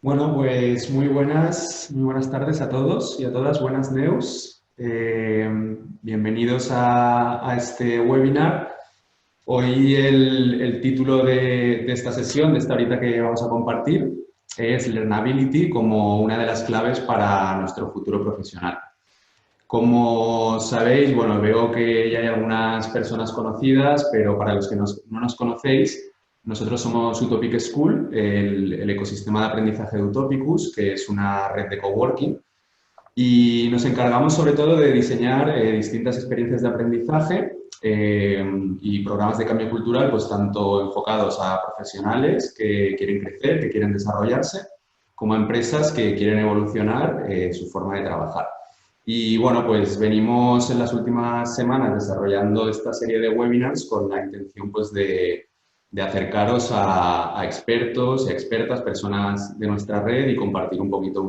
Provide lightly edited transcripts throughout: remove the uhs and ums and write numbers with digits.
Bueno, pues muy buenas tardes a todos y a todas. Buenas Neus. Bienvenidos a este webinar. Hoy el título de esta sesión, de esta horita que vamos a compartir, es Learnability como una de las claves para nuestro futuro profesional. Como sabéis, bueno, veo que ya hay algunas personas conocidas, pero para los que no nos conocéis, nosotros somos Utopic School, el ecosistema de aprendizaje de Utopicus, que es una red de coworking, y nos encargamos sobre todo de diseñar distintas experiencias de aprendizaje y programas de cambio cultural, pues tanto enfocados a profesionales que quieren crecer, que quieren desarrollarse, como a empresas que quieren evolucionar su forma de trabajar. Y bueno, pues venimos en las últimas semanas desarrollando esta serie de webinars con la intención pues de acercaros a expertos y a expertas, personas de nuestra red y compartir un poquito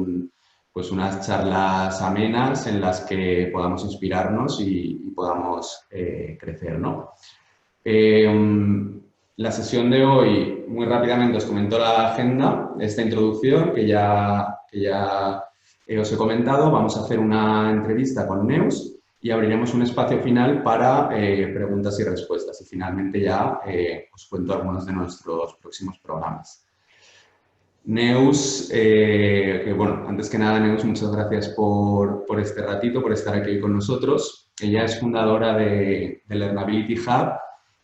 pues unas charlas amenas en las que podamos inspirarnos y podamos crecer, ¿no? La sesión de hoy, muy rápidamente os comento la agenda, esta introducción que ya os he comentado. Vamos a hacer una entrevista con Neus y abriremos un espacio final para preguntas y respuestas. Y finalmente ya os cuento algunos de nuestros próximos programas. Neus, que bueno, antes que nada, Neus, muchas gracias por este ratito, por estar aquí con nosotros. Ella es fundadora de Learnability Hub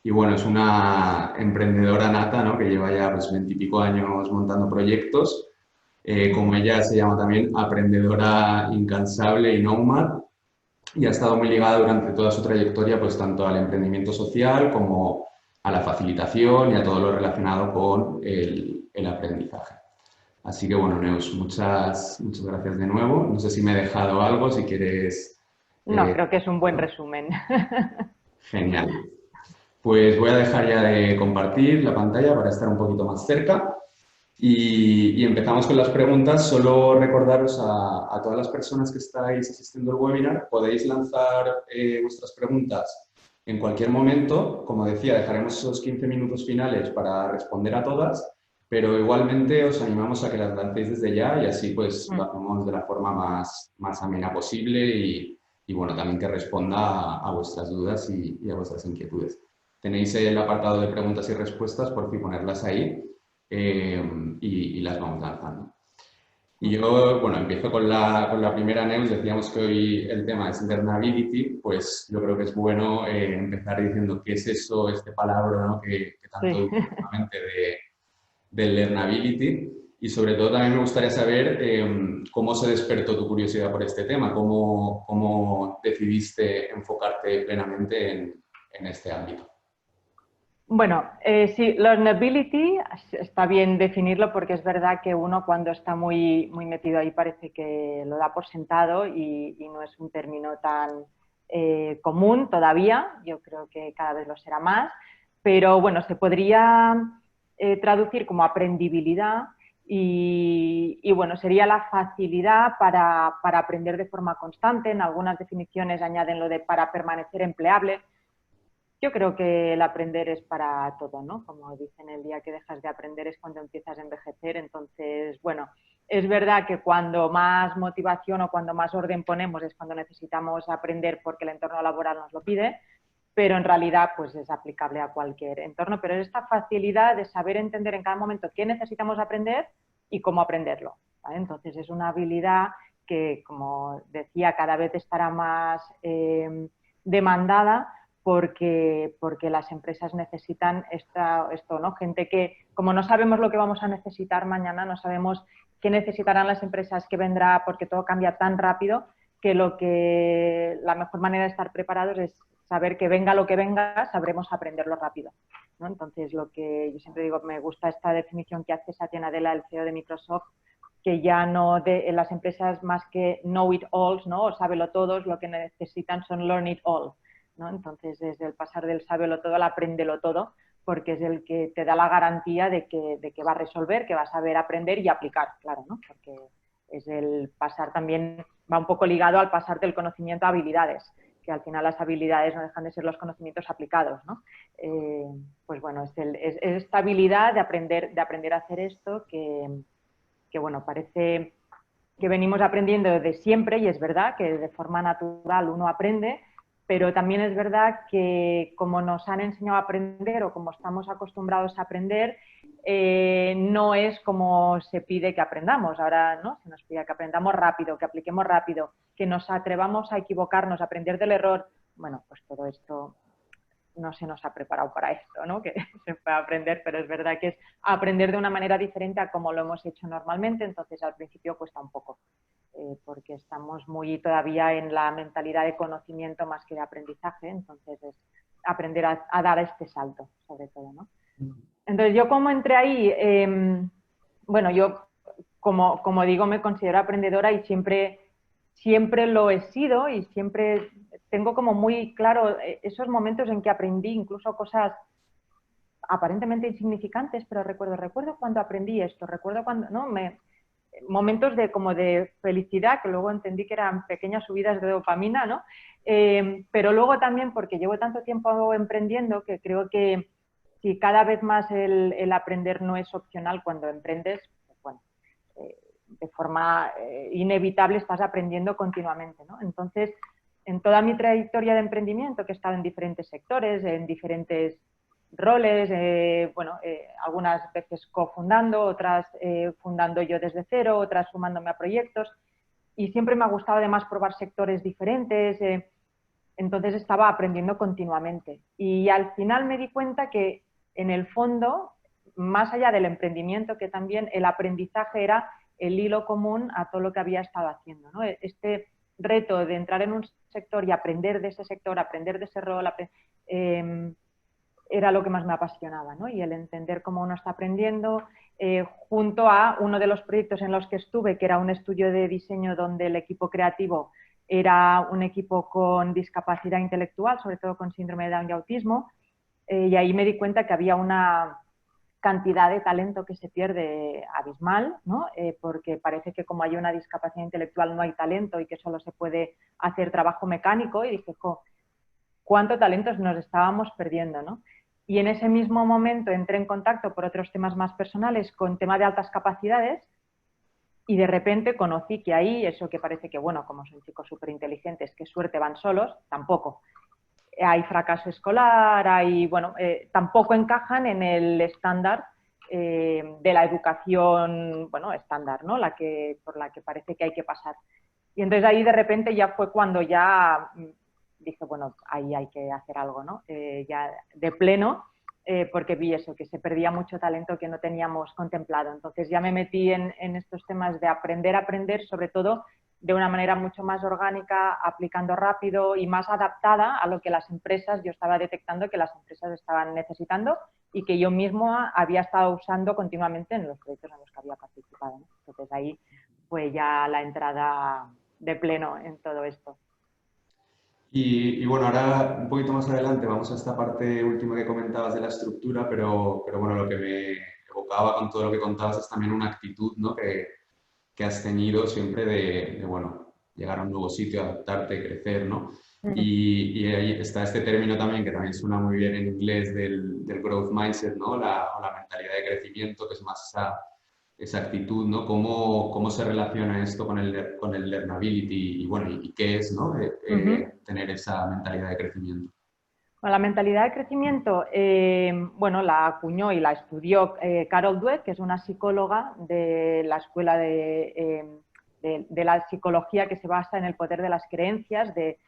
y bueno, es una emprendedora nata, ¿no? Que lleva ya pues 20 y pico años montando proyectos. Como ella se llama también, aprendedora incansable y nomad, y ha estado muy ligada durante toda su trayectoria pues tanto al emprendimiento social como a la facilitación y a todo lo relacionado con el aprendizaje. Así que bueno, Neus, muchas gracias de nuevo. No sé si me he dejado algo, si quieres... No, creo que es un buen resumen. Genial. Pues voy a dejar ya de compartir la pantalla para estar un poquito más cerca y empezamos con las preguntas. Solo recordaros a todas las personas que estáis asistiendo al webinar, podéis lanzar vuestras preguntas en cualquier momento. Como decía, dejaremos esos 15 minutos finales para responder a todas, pero igualmente os animamos a que las lancéis desde ya y así pues lo hacemos de la forma más amena posible y bueno, también que responda a vuestras dudas y a vuestras inquietudes. Tenéis el apartado de preguntas y respuestas, por fin ponerlas ahí y las vamos lanzando. Y yo, bueno, empiezo con la primera, Neus. Decíamos que hoy el tema es Learnability, pues yo creo que es bueno empezar diciendo qué es eso, este palabra, ¿no? que tanto Sí. dice últimamente de Learnability. Y sobre todo también me gustaría saber cómo se despertó tu curiosidad por este tema, cómo decidiste enfocarte plenamente en este ámbito. Bueno, sí, learnability está bien definirlo porque es verdad que uno cuando está muy metido ahí parece que lo da por sentado y no es un término tan común todavía. Yo creo que cada vez lo será más, pero bueno, se podría traducir como aprendibilidad y bueno, sería la facilidad para aprender de forma constante. En algunas definiciones añaden lo de para permanecer empleable. Yo creo que el aprender es para todo, ¿no? Como dicen, el día que dejas de aprender es cuando empiezas a envejecer. Entonces, bueno, es verdad que cuando más motivación o cuando más orden ponemos es cuando necesitamos aprender porque el entorno laboral nos lo pide, pero en realidad pues es aplicable a cualquier entorno. Pero es esta facilidad de saber entender en cada momento qué necesitamos aprender y cómo aprenderlo, ¿vale? Entonces es una habilidad que, como decía, cada vez estará más demandada porque las empresas necesitan esto, ¿no? Gente que, como no sabemos lo que vamos a necesitar mañana, no sabemos qué necesitarán las empresas, qué vendrá, porque todo cambia tan rápido que la mejor manera de estar preparados es saber que venga lo que venga, sabremos aprenderlo rápido, ¿no? Entonces, lo que yo siempre digo, me gusta esta definición que hace Satya Nadella, el CEO de Microsoft, que ya no en las empresas más que know it alls, ¿no? O sábelo todos, lo que necesitan son learn it all, ¿no? Entonces, desde el pasar del sábelo todo al apréndelo todo, porque es el que te da la garantía de que va a resolver, que va a saber aprender y aplicar, claro, ¿no? Porque es el pasar también, va un poco ligado al pasar del conocimiento a habilidades, que al final las habilidades no dejan de ser los conocimientos aplicados, ¿no? Pues bueno, es esta habilidad de aprender a hacer esto bueno, parece que venimos aprendiendo desde siempre y es verdad que de forma natural uno aprende, pero también es verdad que como nos han enseñado a aprender o como estamos acostumbrados a aprender, no es como se pide que aprendamos. Ahora, ¿no? Se nos pide que aprendamos rápido, que apliquemos rápido, que nos atrevamos a equivocarnos, a aprender del error. Bueno, pues todo esto no se nos ha preparado para esto, ¿no? Que se puede aprender, pero es verdad que es aprender de una manera diferente a como lo hemos hecho normalmente, entonces al principio cuesta un poco, porque estamos muy todavía en la mentalidad de conocimiento más que de aprendizaje, entonces es aprender a dar este salto, sobre todo, ¿no? Entonces yo como entré ahí, bueno, yo como digo me considero aprendedora y siempre lo he sido y siempre tengo como muy claro esos momentos en que aprendí incluso cosas aparentemente insignificantes, pero recuerdo cuando aprendí esto, recuerdo cuando, ¿no? Momentos de como de felicidad que luego entendí que eran pequeñas subidas de dopamina, ¿no? Pero luego también porque llevo tanto tiempo emprendiendo que creo que si cada vez más el aprender no es opcional cuando emprendes, pues bueno, de forma inevitable estás aprendiendo continuamente, ¿no? Entonces, en toda mi trayectoria de emprendimiento, que he estado en diferentes sectores, en diferentes roles, bueno, algunas veces cofundando, otras fundando yo desde cero, otras sumándome a proyectos, y siempre me ha gustado además probar sectores diferentes, entonces estaba aprendiendo continuamente. Y al final me di cuenta que en el fondo, más allá del emprendimiento, que también el aprendizaje era el hilo común a todo lo que había estado haciendo, ¿no? Este reto de entrar en un sector y aprender de ese sector, aprender de ese rol, era lo que más me apasionaba, ¿no? Y el entender cómo uno está aprendiendo, junto a uno de los proyectos en los que estuve, que era un estudio de diseño donde el equipo creativo era un equipo con discapacidad intelectual, sobre todo con síndrome de Down y autismo, y ahí me di cuenta que había una cantidad de talento que se pierde abismal, ¿no? Porque parece que como hay una discapacidad intelectual no hay talento y que solo se puede hacer trabajo mecánico, y dije, ¿cuánto talento nos estábamos perdiendo, ¿no? Y en ese mismo momento entré en contacto por otros temas más personales con tema de altas capacidades y de repente conocí que ahí, eso que parece que, bueno, como son chicos súper inteligentes, qué suerte van solos, tampoco. Hay fracaso escolar, bueno, tampoco encajan en el estándar de la educación, bueno, estándar, ¿no? Por la que parece que hay que pasar. Y entonces ahí de repente ya fue cuando ya dije, bueno, ahí hay que hacer algo, ¿no? Ya de pleno, porque vi eso, que se perdía mucho talento que no teníamos contemplado. Entonces ya me metí en estos temas de aprender a aprender, sobre todo de una manera mucho más orgánica, aplicando rápido y más adaptada a lo que las empresas, yo estaba detectando que las empresas estaban necesitando y que yo mismo había estado usando continuamente en los proyectos en los que había participado, ¿no? Entonces ahí fue ya la entrada de pleno en todo esto. Y bueno, ahora un poquito más adelante vamos a esta parte última que comentabas de la estructura, pero bueno, lo que me evocaba con todo lo que contabas es también una actitud, ¿no? Que has tenido siempre bueno, llegar a un nuevo sitio, adaptarte, crecer, ¿no? Y ahí está este término también, que también suena muy bien en inglés, del growth mindset, ¿no? O la mentalidad de crecimiento, que es más esa actitud, ¿no? ¿Cómo se relaciona esto con el learnability y bueno, y qué es, ¿no? Tener esa mentalidad de crecimiento. Bueno, la mentalidad de crecimiento, bueno, la acuñó y la estudió Carol Dweck, que es una psicóloga de la escuela de la psicología que se basa en el poder de las creencias, de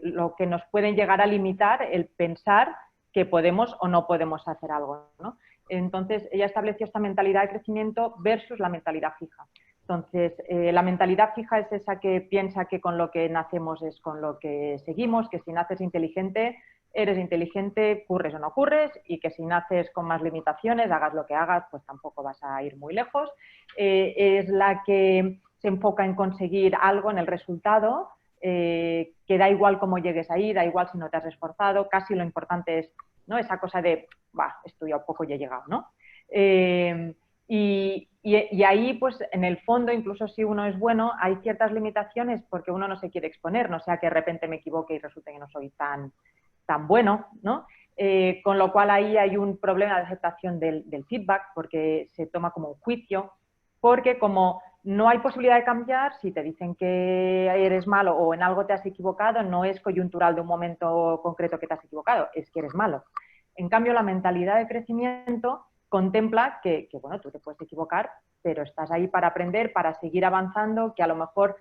lo que nos pueden llegar a limitar el pensar que podemos o no podemos hacer algo, ¿no? Entonces, ella estableció esta mentalidad de crecimiento versus la mentalidad fija. Entonces, la mentalidad fija es esa que piensa que con lo que nacemos es con lo que seguimos, que si naces inteligente, eres inteligente, curres o no curres, y que si naces con más limitaciones, hagas lo que hagas, pues tampoco vas a ir muy lejos. Es la que se enfoca en conseguir algo en el resultado, que da igual cómo llegues ahí, da igual si no te has esforzado, casi lo importante es, ¿no? Esa cosa de, he estudiado poco y he llegado, ¿no? Y ahí, pues, en el fondo, incluso si uno es bueno, hay ciertas limitaciones porque uno no se quiere exponer, no sea que de repente me equivoque y resulte que no soy tan bueno, ¿no? Con lo cual ahí hay un problema de aceptación del feedback porque se toma como un juicio. porque como no hay posibilidad de cambiar, si te dicen que eres malo o en algo te has equivocado, no es coyuntural de un momento concreto que te has equivocado, es que eres malo. En cambio, la mentalidad de crecimiento contempla que bueno, tú te puedes equivocar, pero estás ahí para aprender, para seguir avanzando, que a lo mejor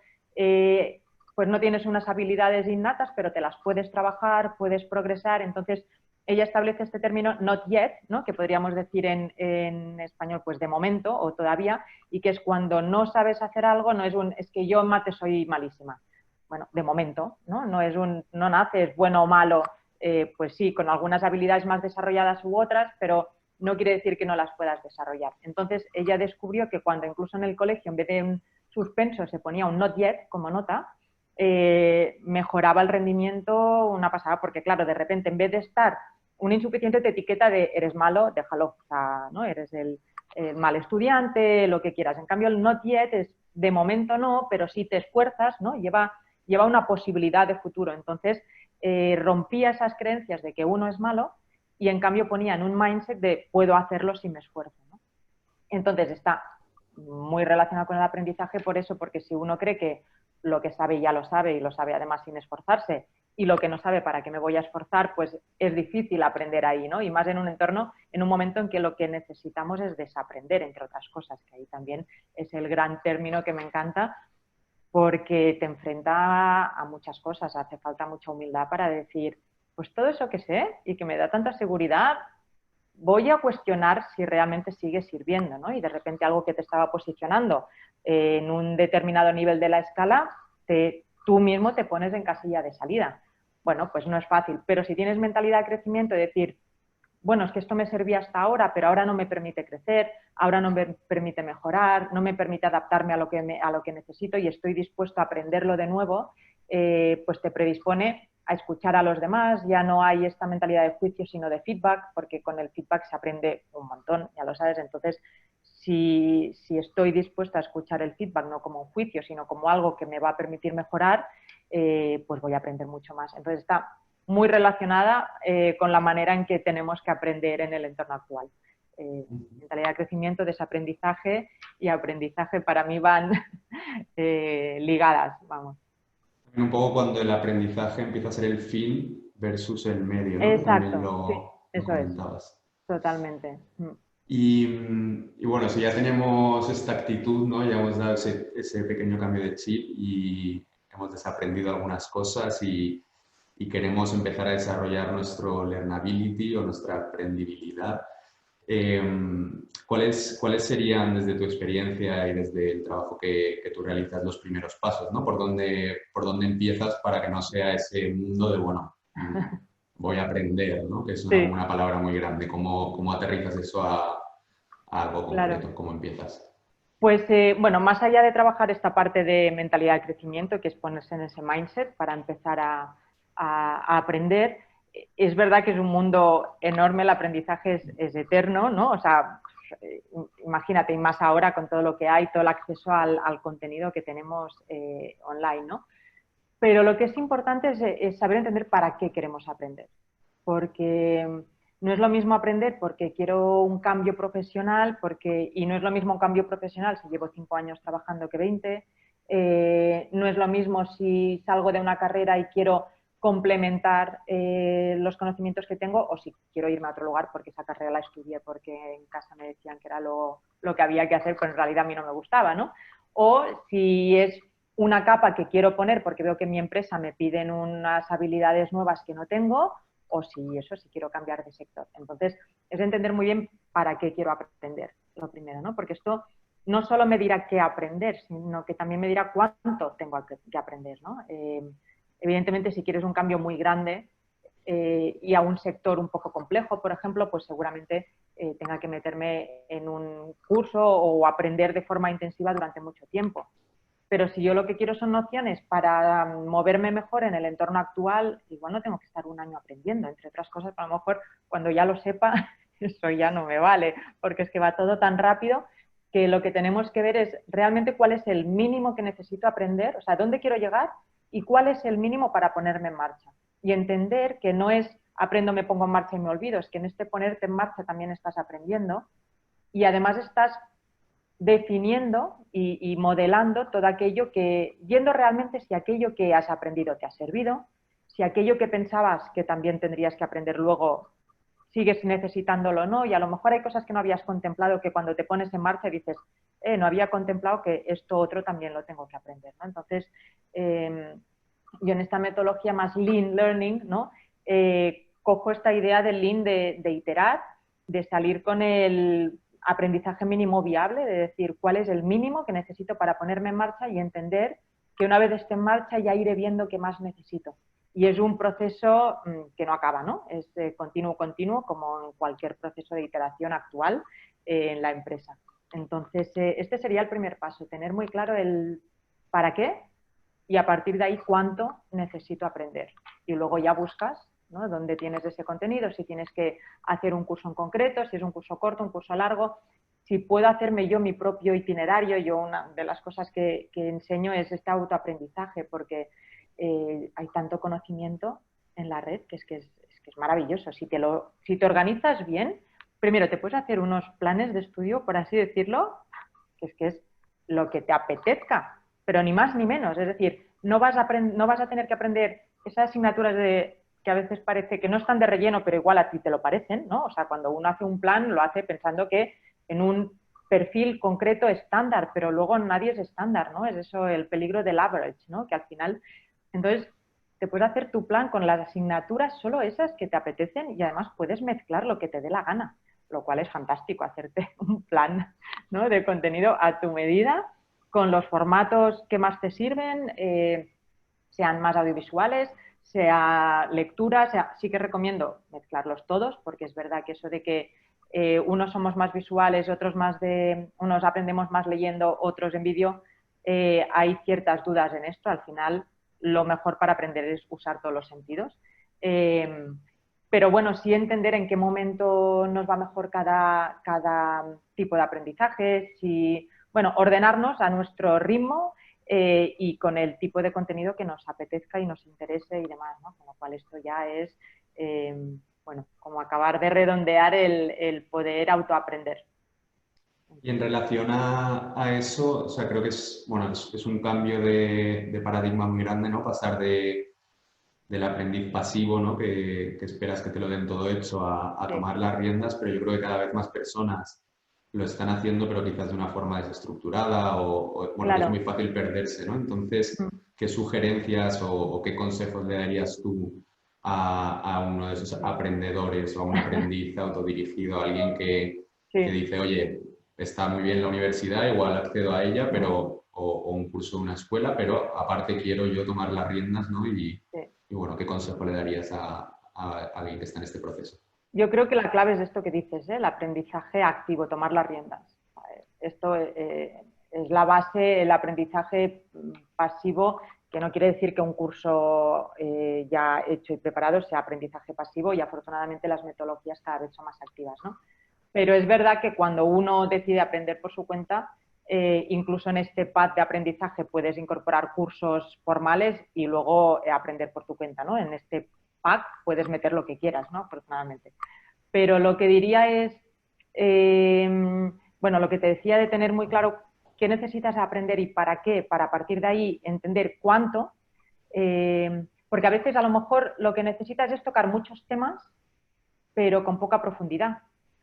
pues no tienes unas habilidades innatas, pero te las puedes trabajar, puedes progresar. Entonces, ella establece este término not yet, ¿no? Que podríamos decir en español, pues de momento o todavía, y que es cuando no sabes hacer algo, no es es que yo en mate soy malísima. Bueno, de momento, ¿no? No naces bueno o malo, pues sí, con algunas habilidades más desarrolladas u otras, pero no quiere decir que no las puedas desarrollar. Entonces, ella descubrió que cuando incluso en el colegio, en vez de un suspenso, se ponía un not yet como nota, mejoraba el rendimiento una pasada, porque claro, de repente, en vez de estar un insuficiente te etiqueta de eres malo, déjalo, o sea, ¿no? Eres el mal estudiante, lo que quieras. En cambio, el not yet es de momento no, pero si te esfuerzas, ¿no? Lleva una posibilidad de futuro. Entonces, rompía esas creencias de que uno es malo y en cambio ponía en un mindset de puedo hacerlo si me esfuerzo, ¿no? Entonces, está muy relacionado con el aprendizaje por eso, porque si uno cree que lo que sabe ya lo sabe y lo sabe además sin esforzarse, y lo que no sabe para qué me voy a esforzar, pues es difícil aprender ahí, ¿no? Y más en un entorno, en un momento en que lo que necesitamos es desaprender, entre otras cosas, que ahí también es el gran término que me encanta, porque te enfrenta a muchas cosas, hace falta mucha humildad para decir, pues todo eso que sé y que me da tanta seguridad, voy a cuestionar si realmente sigue sirviendo, ¿no? Y de repente algo que te estaba posicionando en un determinado nivel de la escala, tú mismo te pones en casilla de salida. Bueno, pues no es fácil, pero si tienes mentalidad de crecimiento y decir, bueno, es que esto me servía hasta ahora, pero ahora no me permite crecer, ahora no me permite mejorar, no me permite adaptarme a lo que necesito y estoy dispuesto a aprenderlo de nuevo, pues te predispone a escuchar a los demás, ya no hay esta mentalidad de juicio, sino de feedback, porque con el feedback se aprende un montón, ya lo sabes. Entonces, si estoy dispuesta a escuchar el feedback no como un juicio, sino como algo que me va a permitir mejorar, pues voy a aprender mucho más. Entonces, está muy relacionada con la manera en que tenemos que aprender en el entorno actual. Mentalidad de crecimiento, desaprendizaje y aprendizaje para mí van ligadas, vamos. Un poco cuando el aprendizaje empieza a ser el fin versus el medio, ¿no? Que también Exacto, sí, lo eso es, comentabas. totalmente. Y bueno, si ya tenemos esta actitud, ¿no? Ya hemos dado ese pequeño cambio de chip y hemos desaprendido algunas cosas y queremos empezar a desarrollar nuestro learnability o nuestra aprendibilidad. ¿Cuáles serían, desde tu experiencia y desde el trabajo que tú realizas, los primeros pasos, ¿no? Por dónde empiezas para que no sea ese mundo de, bueno, voy a aprender, ¿no? Que es Sí, una palabra muy grande. ¿Cómo aterrizas eso a algo claro. concreto? ¿Cómo empiezas? Pues bueno, más allá de trabajar esta parte de mentalidad de crecimiento, que es ponerse en ese mindset para empezar a aprender, es verdad que es un mundo enorme, el aprendizaje es eterno, ¿no? O sea, imagínate, y más ahora con todo lo que hay, todo el acceso al contenido que tenemos online, ¿no? Pero lo que es importante es saber entender para qué queremos aprender. Porque no es lo mismo aprender porque quiero un cambio profesional, y no es lo mismo un cambio profesional si llevo 5 años trabajando que 20. No es lo mismo si salgo de una carrera y quiero complementar los conocimientos que tengo o si quiero irme a otro lugar porque esa carrera la estudié porque en casa me decían que era lo que había que hacer, pero en realidad a mí no me gustaba, ¿no? O si es una capa que quiero poner porque veo que en mi empresa me piden unas habilidades nuevas que no tengo, o si quiero cambiar de sector. Entonces, es entender muy bien para qué quiero aprender, lo primero, ¿no? Porque esto no solo me dirá qué aprender, sino que también me dirá cuánto tengo que aprender, ¿no? Evidentemente, si quieres un cambio muy grande y a un sector un poco complejo, por ejemplo, pues seguramente tenga que meterme en un curso o aprender de forma intensiva durante mucho tiempo. Pero si yo lo que quiero son nociones para moverme mejor en el entorno actual, igual no tengo que estar un año aprendiendo, entre otras cosas, a lo mejor cuando ya lo sepa, eso ya no me vale, porque es que va todo tan rápido que lo que tenemos que ver es realmente cuál es el mínimo que necesito aprender, o sea, dónde quiero llegar y cuál es el mínimo para ponerme en marcha. Y entender que no es aprendo, me pongo en marcha y me olvido, es que en este ponerte en marcha también estás aprendiendo y además estás definiendo y modelando todo aquello viendo realmente si aquello que has aprendido te ha servido, si aquello que pensabas que también tendrías que aprender luego sigues necesitándolo o no, y a lo mejor hay cosas que no habías contemplado que cuando te pones en marcha dices, no había contemplado que esto otro también lo tengo que aprender, ¿no? Entonces, yo en esta metodología más Lean Learning, ¿no? Cojo esta idea del Lean de iterar, de salir con el aprendizaje mínimo viable, de decir cuál es el mínimo que necesito para ponerme en marcha y entender que una vez esté en marcha ya iré viendo qué más necesito. Y es un proceso que no acaba, ¿no? Es continuo, como en cualquier proceso de iteración actual en la empresa. Entonces, este sería el primer paso, tener muy claro el para qué y a partir de ahí cuánto necesito aprender. Y luego ya buscas, ¿no?, dónde tienes ese contenido, si tienes que hacer un curso en concreto, si es un curso corto, un curso largo, si puedo hacerme yo mi propio itinerario. Yo una de las cosas que enseño es este autoaprendizaje, porque hay tanto conocimiento en la red que es maravilloso. Si te organizas bien, primero te puedes hacer unos planes de estudio, por así decirlo, que es lo que te apetezca, pero ni más ni menos. Es decir, no vas a tener que aprender esas asignaturas que a veces parece que no están de relleno, pero igual a ti te lo parecen, ¿no? O sea, cuando uno hace un plan, lo hace pensando que en un perfil concreto estándar, pero luego nadie es estándar, ¿no? Es eso el peligro del average, ¿no? Que al final, entonces, te puedes hacer tu plan con las asignaturas, solo esas que te apetecen, y además puedes mezclar lo que te dé la gana, lo cual es fantástico, hacerte un plan, ¿no?, de contenido a tu medida, con los formatos que más te sirven, sean más audiovisuales, sea lectura, sí que recomiendo mezclarlos todos, porque es verdad que eso de que unos somos más visuales, unos aprendemos más leyendo, otros en vídeo, hay ciertas dudas en esto. Al final, lo mejor para aprender es usar todos los sentidos. Pero bueno, sí entender en qué momento nos va mejor cada tipo de aprendizaje, bueno, ordenarnos a nuestro ritmo y con el tipo de contenido que nos apetezca y nos interese y demás, ¿no? Con lo cual esto ya es, bueno, como acabar de redondear el poder autoaprender. Y en relación a eso, o sea, creo que bueno, es un cambio de paradigma muy grande, ¿no? Pasar del aprendiz pasivo, ¿no?, que esperas que te lo den todo hecho, a Sí. tomar las riendas, pero yo creo que cada vez más personas lo están haciendo, pero quizás de una forma desestructurada bueno, Claro. que es muy fácil perderse, ¿no? Entonces, ¿qué sugerencias o qué consejos le darías tú a uno de esos aprendedores o a un aprendiz autodirigido, a alguien que dice, oye, está muy bien la universidad, igual accedo a ella, pero o un curso de una escuela, pero aparte quiero yo tomar las riendas, ¿no? Y bueno, ¿qué consejo le darías a alguien que está en este proceso? Yo creo que la clave es esto que dices, el aprendizaje activo, tomar las riendas. Esto es la base, el aprendizaje pasivo, que no quiere decir que un curso ya hecho y preparado sea aprendizaje pasivo, y afortunadamente las metodologías cada vez son más activas, ¿no? Pero es verdad que cuando uno decide aprender por su cuenta, incluso en este pad de aprendizaje puedes incorporar cursos formales y luego aprender por tu cuenta, ¿no? En este pack puedes meter lo que quieras, ¿no?, afortunadamente. Pero lo que diría es, bueno, lo que te decía de tener muy claro qué necesitas aprender y para qué, para a partir de ahí entender cuánto, porque a veces a lo mejor lo que necesitas es tocar muchos temas, pero con poca profundidad.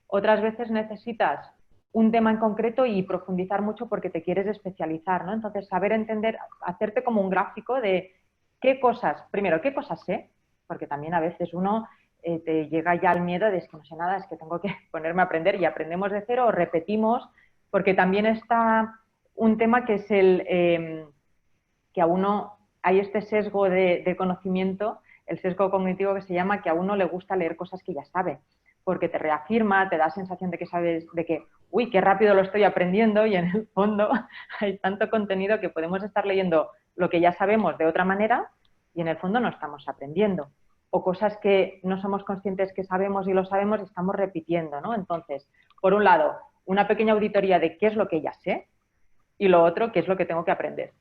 Otras veces necesitas un tema en concreto y profundizar mucho porque te quieres especializar, ¿no? Entonces, saber entender, hacerte como un gráfico de qué cosas, primero, qué cosas sé, porque también a veces uno te llega ya el miedo de es que no sé nada, es que tengo que ponerme a aprender, y aprendemos de cero o repetimos, porque también está un tema que es que a uno hay este sesgo de conocimiento, el sesgo cognitivo que se llama, que a uno le gusta leer cosas que ya sabe, porque te reafirma, te da sensación de que sabes, de que, uy, qué rápido lo estoy aprendiendo, y en el fondo hay tanto contenido que podemos estar leyendo lo que ya sabemos de otra manera y en el fondo no estamos aprendiendo. O cosas que no somos conscientes que sabemos y lo sabemos y estamos repitiendo, ¿no? Entonces, por un lado, una pequeña auditoría de qué es lo que ya sé y lo otro, qué es lo que tengo que aprender.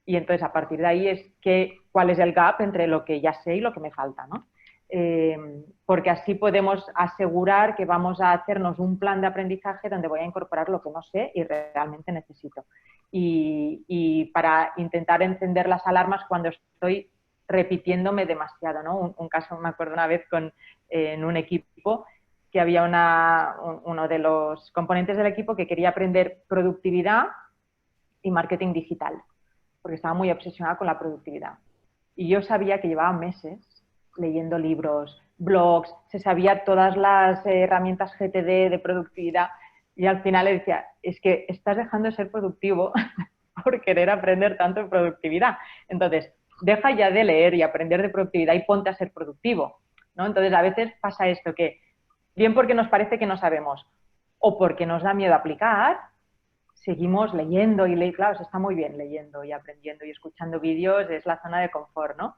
Y entonces, a partir de ahí es cuál es el gap entre lo que ya sé y lo que me falta, ¿no? porque así podemos asegurar que vamos a hacernos un plan de aprendizaje donde voy a incorporar lo que no sé y realmente necesito. Y para intentar encender las alarmas cuando estoy repitiéndome demasiado, ¿no? Un caso, me acuerdo una vez en un equipo que había uno de los componentes del equipo que quería aprender productividad y marketing digital, porque estaba muy obsesionada con la productividad. Y yo sabía que llevaba meses leyendo libros, blogs, se sabía todas las herramientas GTD de productividad y al final le decía, es que estás dejando de ser productivo por querer aprender tanto de productividad. Entonces, deja ya de leer y aprender de productividad y ponte a ser productivo, ¿no? Entonces, a veces pasa esto, que bien porque nos parece que no sabemos o porque nos da miedo aplicar, seguimos leyendo y claro, se está muy bien leyendo y aprendiendo y escuchando vídeos, es la zona de confort, ¿no?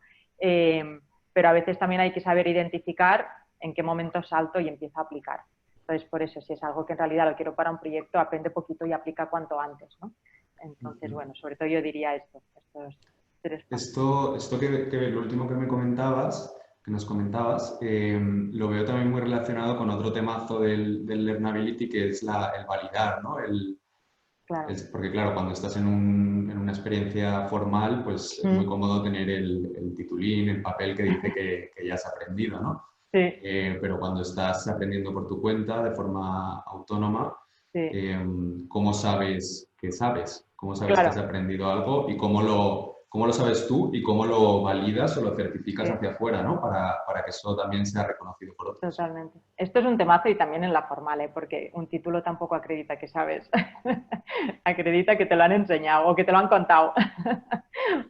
Pero a veces también hay que saber identificar en qué momento salto y empiezo a aplicar. Entonces, por eso, si es algo que en realidad lo quiero para un proyecto, aprende poquito y aplica cuanto antes, ¿no? Entonces, bueno, sobre todo yo diría estos 3 pasos. Esto que lo último que me comentabas, que nos comentabas, lo veo también muy relacionado con otro temazo del Learnability, que es el validar, ¿no? Claro. Porque claro, cuando estás en una experiencia formal, pues es muy cómodo tener el titulín, el papel que dice que ya has aprendido, ¿no? Sí. Pero cuando estás aprendiendo por tu cuenta, de forma autónoma, Sí. ¿cómo sabes que sabes? ¿Cómo sabes que has Claro. aprendido algo y cómo lo sabes tú y cómo lo validas o lo certificas Sí. hacia afuera, ¿no? Para que eso también sea reconocido por otros. Totalmente. Esto es un temazo y también en la formal, ¿eh? Porque un título tampoco acredita que sabes. Acredita que te lo han enseñado o que te lo han contado.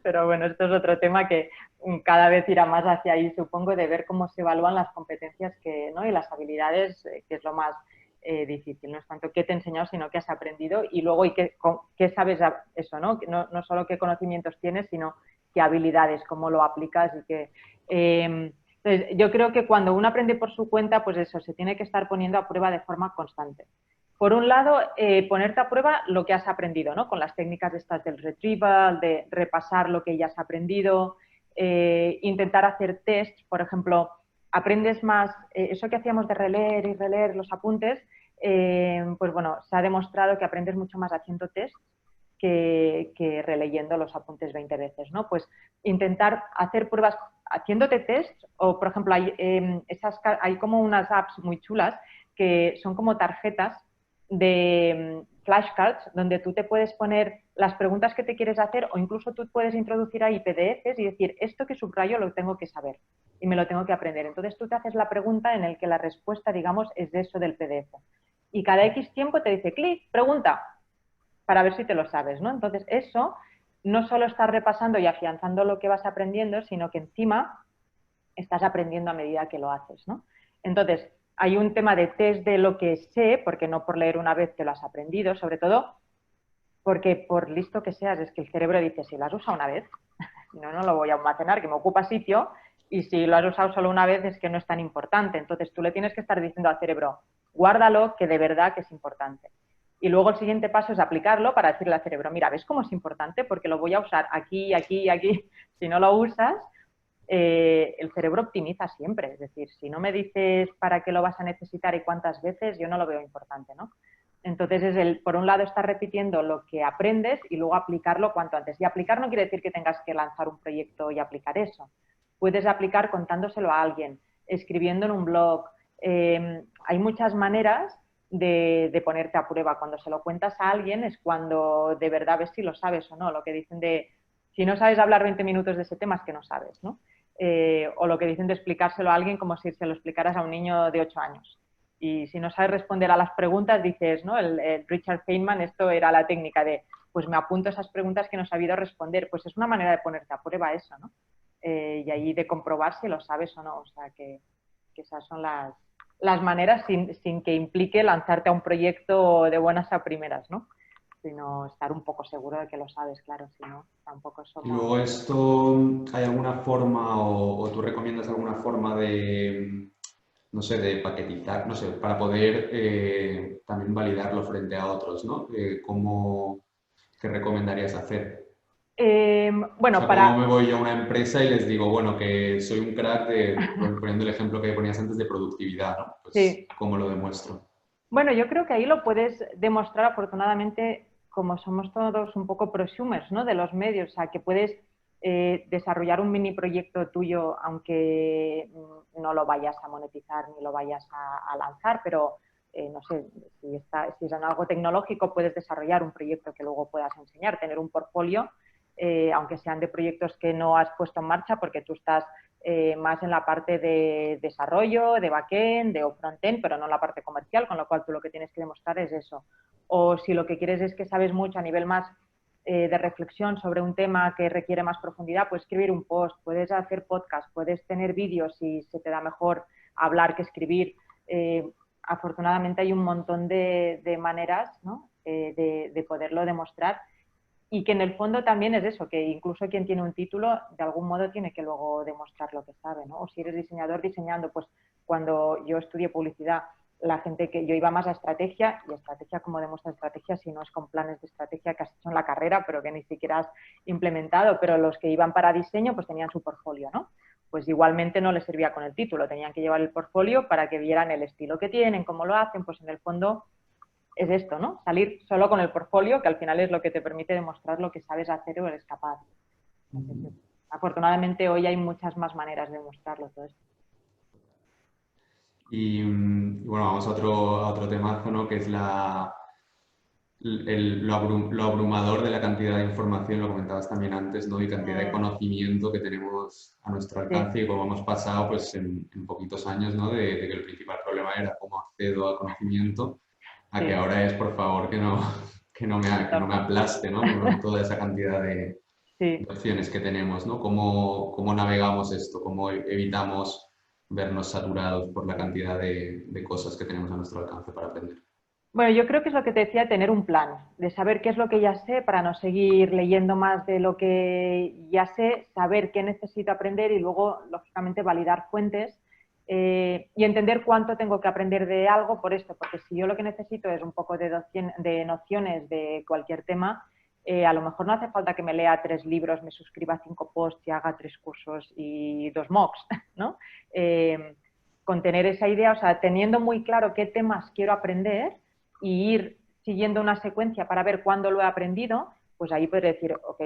Pero bueno, esto es otro tema que cada vez irá más hacia ahí, supongo, de ver cómo se evalúan las competencias ¿no? y las habilidades, que es lo más difícil. No es tanto qué te he enseñado, sino qué has aprendido y luego qué sabes eso, ¿no? No solo qué conocimientos tienes, sino qué habilidades, cómo lo aplicas y qué... Entonces, yo creo que cuando uno aprende por su cuenta, pues eso, se tiene que estar poniendo a prueba de forma constante. Por un lado, ponerte a prueba lo que has aprendido, ¿no? Con las técnicas estas del retrieval, de repasar lo que ya has aprendido, intentar hacer tests, por ejemplo, aprendes más, eso que hacíamos de releer y releer los apuntes, pues bueno, se ha demostrado que aprendes mucho más haciendo tests que releyendo los apuntes 20 veces, ¿no? Pues intentar hacer pruebas haciéndote test o, por ejemplo, hay como unas apps muy chulas que son como tarjetas de flashcards donde tú te puedes poner las preguntas que te quieres hacer o incluso tú puedes introducir ahí PDFs y decir, esto que subrayo lo tengo que saber y me lo tengo que aprender. Entonces tú te haces la pregunta en el que la respuesta, digamos, es de eso del PDF. Y cada X tiempo te dice, clic, pregunta, para ver si te lo sabes, ¿no? Entonces eso no solo estás repasando y afianzando lo que vas aprendiendo, sino que encima estás aprendiendo a medida que lo haces, ¿no? Entonces, hay un tema de test de lo que sé, porque no por leer una vez te lo has aprendido, sobre todo porque por listo que seas, es que el cerebro dice, si lo has usado una vez, no lo voy a almacenar, que me ocupa sitio, y si lo has usado solo una vez es que no es tan importante. Entonces tú le tienes que estar diciendo al cerebro, guárdalo, que de verdad que es importante. Y luego el siguiente paso es aplicarlo para decirle al cerebro, mira, ¿ves cómo es importante? Porque lo voy a usar aquí, aquí y aquí. Si no lo usas, el cerebro optimiza siempre. Es decir, si no me dices para qué lo vas a necesitar y cuántas veces, yo no lo veo importante, ¿no? Entonces, por un lado, estás repitiendo lo que aprendes y luego aplicarlo cuanto antes. Y aplicar no quiere decir que tengas que lanzar un proyecto y aplicar eso. Puedes aplicar contándoselo a alguien, escribiendo en un blog. Hay muchas maneras de ponerte a prueba. Cuando se lo cuentas a alguien es cuando de verdad ves si lo sabes o no. Lo que dicen de, si no sabes hablar 20 minutos de ese tema es que no sabes, ¿no? O lo que dicen de explicárselo a alguien como si se lo explicaras a un niño de 8 años. Y si no sabes responder a las preguntas, dices, ¿no? El Richard Feynman, esto era la técnica de, pues me apunto esas preguntas que no he sabido responder. Pues es una manera de ponerte a prueba eso, ¿no? Y ahí de comprobar si lo sabes o no. O sea, que esas son las maneras sin que implique lanzarte a un proyecto de buenas a primeras, ¿no? Sino estar un poco seguro de que lo sabes, claro, si no, tampoco Y somos... luego esto, ¿hay alguna forma o tú recomiendas alguna forma de, no sé, de paquetizar, no sé, para poder también validarlo frente a otros, ¿no? ¿Qué recomendarías hacer? O Bueno, sea, ¿cómo me voy yo a una empresa y les digo, bueno, que soy un crack poniendo el ejemplo que ponías antes de productividad, ¿no? Pues, Sí. ¿cómo lo demuestro? Bueno, yo creo que ahí lo puedes demostrar afortunadamente como somos todos un poco prosumers, ¿no? De los medios, o sea, que puedes desarrollar un mini proyecto tuyo aunque no lo vayas a monetizar ni lo vayas a lanzar, pero no sé, si es en algo tecnológico puedes desarrollar un proyecto que luego puedas enseñar, tener un portfolio, aunque sean de proyectos que no has puesto en marcha porque tú estás más en la parte de desarrollo, de backend, de frontend, pero no en la parte comercial, con lo cual tú lo que tienes que demostrar es eso. O si lo que quieres es que sabes mucho a nivel más de reflexión sobre un tema que requiere más profundidad, puedes escribir un post, puedes hacer podcast, puedes tener vídeos si se te da mejor hablar que escribir. Afortunadamente hay un montón de maneras, ¿no? De poderlo demostrar y que en el fondo también es eso, que incluso quien tiene un título de algún modo tiene que luego demostrar lo que sabe, ¿no? O si eres diseñador diseñando, pues cuando yo estudié publicidad, la gente que yo iba más a estrategia, y estrategia, como demuestra estrategia, si no es con planes de estrategia que has hecho en la carrera, pero que ni siquiera has implementado, pero los que iban para diseño pues tenían su portfolio, ¿no? Pues igualmente no les servía con el título, tenían que llevar el portfolio para que vieran el estilo que tienen, cómo lo hacen, pues en el fondo es esto, ¿no? Salir solo con el portfolio, que al final es lo que te permite demostrar lo que sabes hacer o eres capaz. Entonces, afortunadamente hoy hay muchas más maneras de demostrarlo todo esto. Y bueno, vamos a otro temazo, ¿no? Que es lo abrumador de la cantidad de información, lo comentabas también antes, ¿no? Y cantidad de conocimiento que tenemos a nuestro Sí, alcance y cómo hemos pasado pues, en poquitos años, ¿no? De que el principal problema era cómo accedo al conocimiento, a que sí, ahora es, por favor, que no me entorno. aplaste, ¿no? Con toda esa cantidad de Sí. opciones que tenemos, ¿no? ¿Cómo navegamos esto? ¿Cómo evitamos vernos saturados por la cantidad de cosas que tenemos a nuestro alcance para aprender? Bueno, yo creo que es lo que te decía, tener un plan, de saber qué es lo que ya sé para no seguir leyendo más de lo que ya sé, saber qué necesito aprender y luego, lógicamente, validar fuentes y entender cuánto tengo que aprender de algo por esto, porque si yo lo que necesito es un poco de nociones de cualquier tema, a lo mejor no hace falta que me lea 3 libros, me suscriba a 5 posts y haga 3 cursos y 2 mocks, ¿no? Eh, con tener esa idea, o sea, teniendo muy claro qué temas quiero aprender y ir siguiendo una secuencia para ver cuándo lo he aprendido, pues ahí podré decir, ok,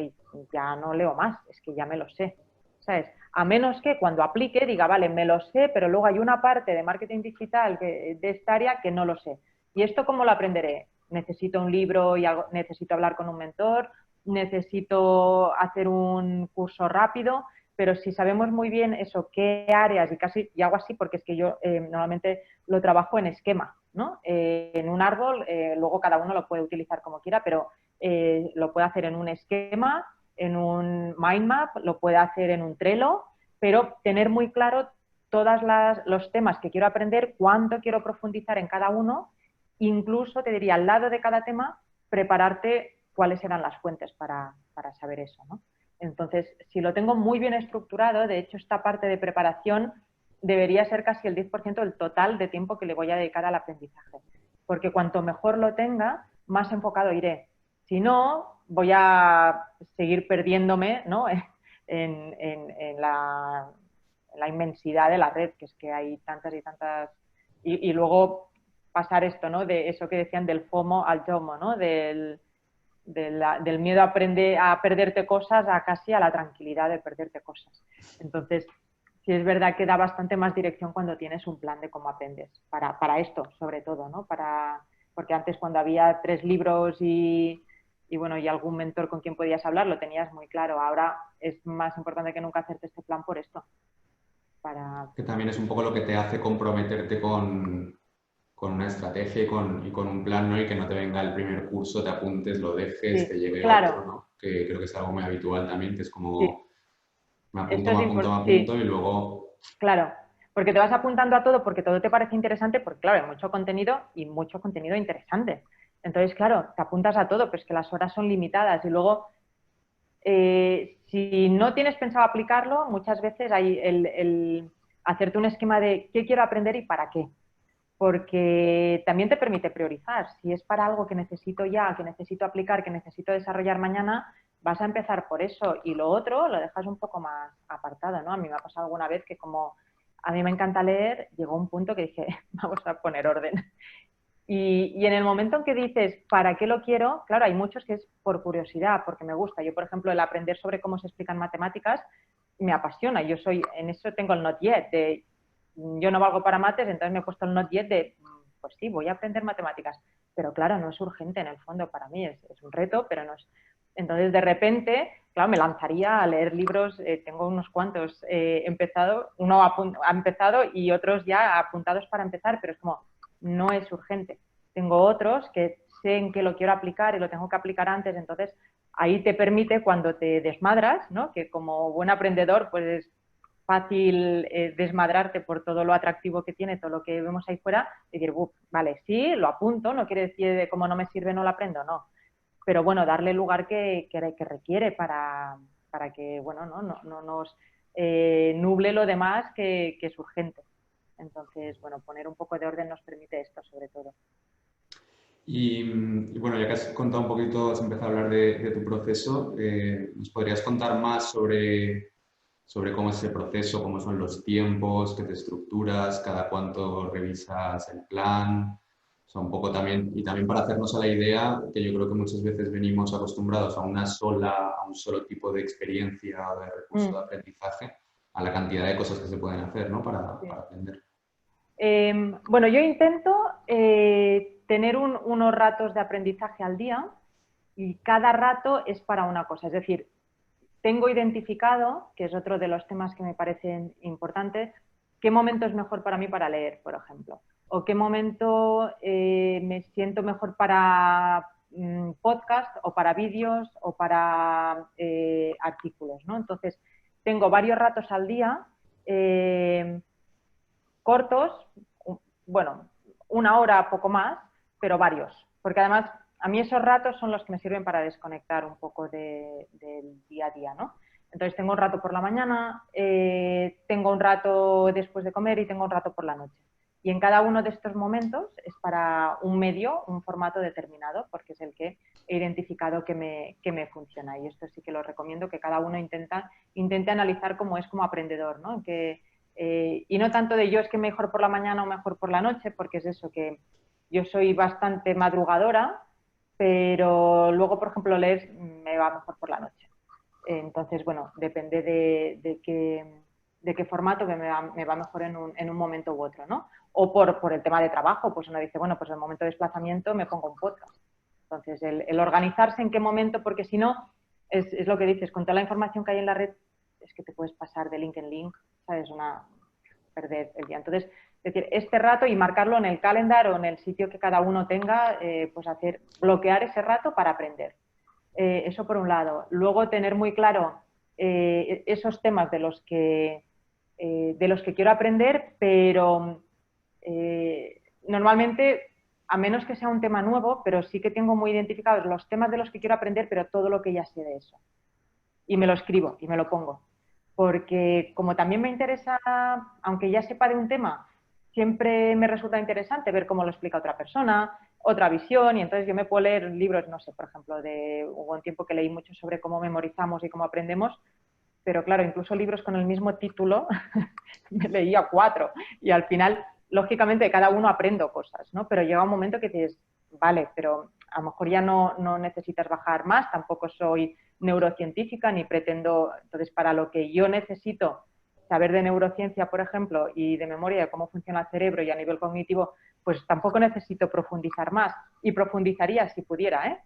ya no leo más, es que ya me lo sé. ¿Sabes? A menos que cuando aplique diga, vale, me lo sé, pero luego hay una parte de marketing digital de esta área que no lo sé. ¿Y esto cómo lo aprenderé? Necesito un libro y algo, necesito hablar con un mentor, necesito hacer un curso rápido, pero si sabemos muy bien eso, qué áreas, y casi y hago así porque es que yo normalmente lo trabajo en esquema, ¿no? En un árbol, luego cada uno lo puede utilizar como quiera, pero lo puede hacer en un esquema, en un mind map, lo puede hacer en un Trello, pero tener muy claro todos los temas que quiero aprender, cuánto quiero profundizar en cada uno, incluso te diría al lado de cada tema, prepararte cuáles eran las fuentes para saber eso, ¿no? Entonces, si lo tengo muy bien estructurado, de hecho, esta parte de preparación debería ser casi el 10% del total de tiempo que le voy a dedicar al aprendizaje. Porque cuanto mejor lo tenga, más enfocado iré. Si no, voy a seguir perdiéndome, ¿no? en la inmensidad de la red, que es que hay tantas y tantas. Y luego pasar esto, ¿no? De eso que decían del FOMO al JOMO, ¿no? Del miedo a perderte cosas a casi a la tranquilidad de perderte cosas. Entonces, sí es verdad que da bastante más dirección cuando tienes un plan de cómo aprendes, para esto sobre todo, ¿no? Porque antes cuando había 3 libros y bueno, y algún mentor con quien podías hablar, lo tenías muy claro. Ahora es más importante que nunca hacerte este plan por esto. Para... Que también es un poco lo que te hace comprometerte con una estrategia y con un plan, ¿no? Y que no te venga el primer curso, te apuntes, lo dejes, te Sí, llegue claro, otro, ¿no? Que creo que es algo muy habitual también, que es sí. como Esto es me importante. apunto Sí, y luego... claro, porque te vas apuntando a todo porque todo te parece interesante, porque claro, hay mucho contenido y mucho contenido interesante. Entonces, claro, te apuntas a todo, pero es que las horas son limitadas y luego, si no tienes pensado aplicarlo, muchas veces hay el hacerte un esquema de qué quiero aprender y para qué, porque también te permite priorizar. Si es para algo que necesito ya, que necesito aplicar, que necesito desarrollar mañana, vas a empezar por eso y lo otro lo dejas un poco más apartado, ¿no? A mí me ha pasado alguna vez que como a mí me encanta leer, llegó un punto que dije, vamos a poner orden. Y en el momento en que dices, ¿para qué lo quiero? Claro, hay muchos que es por curiosidad, porque me gusta. Yo, por ejemplo, el aprender sobre cómo se explican matemáticas me apasiona. Yo soy, en eso tengo el not yet, de yo no valgo para mates, entonces me he puesto el not yet de, pues sí, voy a aprender matemáticas. Pero claro, no es urgente en el fondo para mí, es un reto, pero no es... Entonces, de repente, claro, me lanzaría a leer libros, tengo unos cuantos empezado, uno ha empezado y otros ya apuntados para empezar, pero es como, no es urgente. Tengo otros que sé en qué lo quiero aplicar y lo tengo que aplicar antes, entonces ahí te permite cuando te desmadras, ¿no? Que como buen aprendedor pues es fácil desmadrarte por todo lo atractivo que tiene, todo lo que vemos ahí fuera, y decir, vale, sí, lo apunto, no quiere decir de como no me sirve no lo aprendo, no. Pero bueno, darle el lugar que requiere para que, bueno, no nos nuble lo demás que es urgente. Entonces, bueno, poner un poco de orden nos permite esto, sobre todo. Y bueno, ya que has contado un poquito, has empezado a hablar de tu proceso, ¿nos podrías contar más sobre cómo es ese proceso, cómo son los tiempos, qué te estructuras, cada cuánto revisas el plan? O sea, un poco también, y también para hacernos a la idea, que yo creo que muchas veces venimos acostumbrados a a un solo tipo de experiencia o de recurso de aprendizaje, a la cantidad de cosas que se pueden hacer, ¿no? Para aprender. Bueno, yo intento tener unos ratos de aprendizaje al día y cada rato es para una cosa. Es decir, tengo identificado, que es otro de los temas que me parecen importantes, qué momento es mejor para mí para leer, por ejemplo, o qué momento me siento mejor para podcast o para vídeos o para artículos, ¿no? Entonces, tengo varios ratos al día cortos, bueno, una hora, poco más, pero varios. Porque además, a mí esos ratos son los que me sirven para desconectar un poco del día a día, ¿no? Entonces, tengo un rato por la mañana, tengo un rato después de comer y tengo un rato por la noche. Y en cada uno de estos momentos es para un medio, un formato determinado, porque es el que he identificado que me funciona. Y esto sí que lo recomiendo, que cada uno intente analizar cómo es como aprendedor, ¿no? Y no tanto de yo es que mejor por la mañana o mejor por la noche, porque es eso, que yo soy bastante madrugadora, pero luego, por ejemplo, leer me va mejor por la noche. Entonces, bueno, depende de qué formato me va mejor en un momento u otro, ¿no? O por el tema de trabajo, pues uno dice, bueno, pues en el momento de desplazamiento me pongo un podcast. Entonces, el organizarse en qué momento, porque si no, es lo que dices, con toda la información que hay en la red, es que te puedes pasar de link en link, ¿sabes? Perder el día. Entonces, es decir, este rato y marcarlo en el calendar o en el sitio que cada uno tenga, pues bloquear ese rato para aprender. Eso por un lado. Luego tener muy claro esos temas de los que quiero aprender, pero normalmente, a menos que sea un tema nuevo, pero sí que tengo muy identificados los temas de los que quiero aprender, pero todo lo que ya sé de eso. Y me lo escribo y me lo pongo. Porque como también me interesa, aunque ya sepa de un tema, siempre me resulta interesante ver cómo lo explica otra persona, otra visión, y entonces yo me puedo leer libros, no sé, por ejemplo, hubo un tiempo que leí mucho sobre cómo memorizamos y cómo aprendemos, pero claro, incluso libros con el mismo título, me leía 4, y al final, lógicamente, de cada uno aprendo cosas, ¿no? Pero llega un momento que dices, vale, pero a lo mejor ya no necesitas bajar más, tampoco soy neurocientífica ni pretendo, entonces para lo que yo necesito saber de neurociencia, por ejemplo, y de memoria, de cómo funciona el cerebro y a nivel cognitivo, pues tampoco necesito profundizar más y profundizaría si pudiera, ¿eh?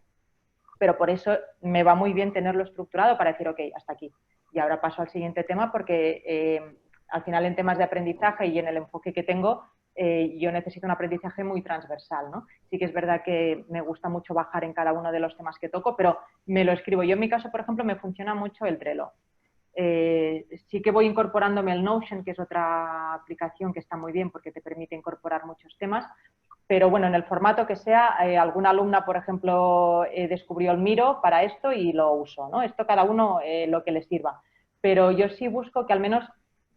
Pero por eso me va muy bien tenerlo estructurado para decir, ok, hasta aquí. Y ahora paso al siguiente tema porque al final en temas de aprendizaje y en el enfoque que tengo, yo necesito un aprendizaje muy transversal, ¿no? Sí que es verdad que me gusta mucho bajar en cada uno de los temas que toco, pero me lo escribo. Yo en mi caso, por ejemplo, me funciona mucho el Trello. Sí que voy incorporándome el Notion, que es otra aplicación que está muy bien porque te permite incorporar muchos temas, pero bueno, en el formato que sea, alguna alumna, por ejemplo, descubrió el Miro para esto y lo uso, ¿no? Esto cada uno lo que le sirva. Pero yo sí busco que al menos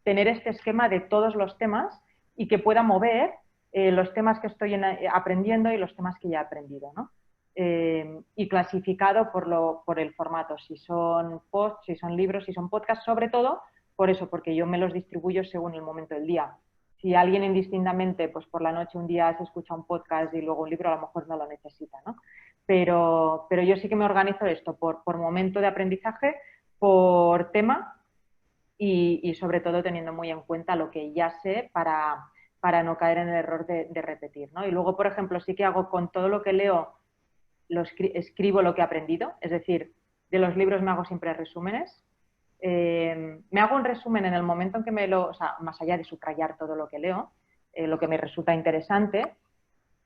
tener este esquema de todos los temas y que pueda mover los temas que estoy aprendiendo y los temas que ya he aprendido, ¿no? y clasificado por el formato, si son posts, si son libros, si son podcasts, sobre todo por eso, porque yo me los distribuyo según el momento del día. Si alguien indistintamente, pues por la noche un día se escucha un podcast y luego un libro, a lo mejor no lo necesita, ¿no? Pero yo sí que me organizo esto por momento de aprendizaje, por tema y sobre todo teniendo muy en cuenta lo que ya sé para no caer en el error de repetir, ¿no? Y luego, por ejemplo, sí que hago con todo lo que leo, escribo lo que he aprendido, es decir, de los libros me hago siempre resúmenes. Me hago un resumen en el momento en que o sea, más allá de subrayar todo lo que leo, lo que me resulta interesante,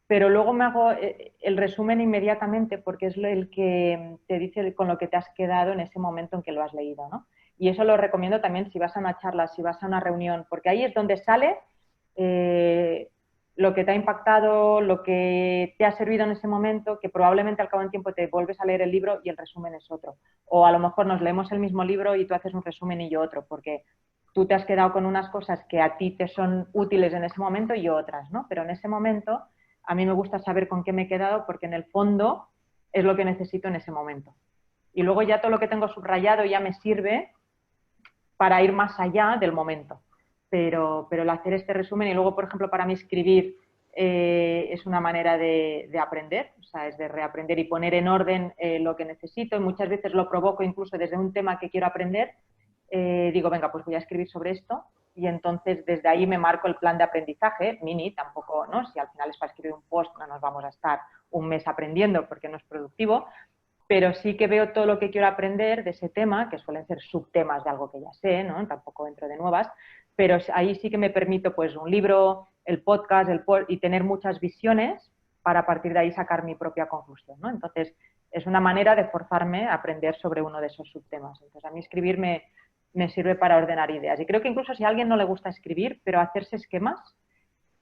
pero luego me hago el resumen inmediatamente porque es el que te dice con lo que te has quedado en ese momento en que lo has leído, ¿no? Y eso lo recomiendo también si vas a una charla, si vas a una reunión, porque ahí es donde sale lo que te ha impactado, lo que te ha servido en ese momento, que probablemente al cabo del tiempo te vuelves a leer el libro y el resumen es otro. O a lo mejor nos leemos el mismo libro y tú haces un resumen y yo otro, porque tú te has quedado con unas cosas que a ti te son útiles en ese momento y yo otras, ¿no? Pero en ese momento a mí me gusta saber con qué me he quedado porque en el fondo es lo que necesito en ese momento. Y luego ya todo lo que tengo subrayado ya me sirve para ir más allá del momento. Pero el hacer este resumen y luego, por ejemplo, para mí escribir es una manera de aprender, o sea, es de reaprender y poner en orden lo que necesito y muchas veces lo provoco incluso desde un tema que quiero aprender, digo, venga, pues voy a escribir sobre esto y entonces desde ahí me marco el plan de aprendizaje, mini, tampoco, ¿no? Si al final es para escribir un post no nos vamos a estar un mes aprendiendo porque no es productivo, pero sí que veo todo lo que quiero aprender de ese tema, que suelen ser subtemas de algo que ya sé, ¿no? Tampoco entro de nuevas, pero ahí sí que me permito pues un libro, el podcast, y tener muchas visiones para a partir de ahí sacar mi propia conclusión, ¿no? Entonces, es una manera de forzarme a aprender sobre uno de esos subtemas. Entonces, a mí escribir me sirve para ordenar ideas. Y creo que incluso si a alguien no le gusta escribir, pero hacerse esquemas,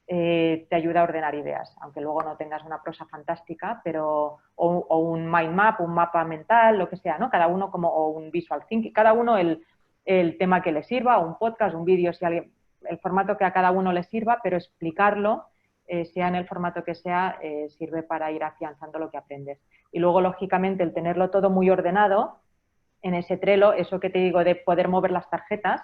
te ayuda a ordenar ideas, aunque luego no tengas una prosa fantástica, pero o un mind map, un mapa mental, lo que sea, ¿no? Cada uno o un visual thinking, cada uno el tema que le sirva, o un podcast, un vídeo, si alguien, el formato que a cada uno le sirva, pero explicarlo, sea en el formato que sea, sirve para ir afianzando lo que aprendes. Y luego, lógicamente, el tenerlo todo muy ordenado en ese Trello, eso que te digo de poder mover las tarjetas,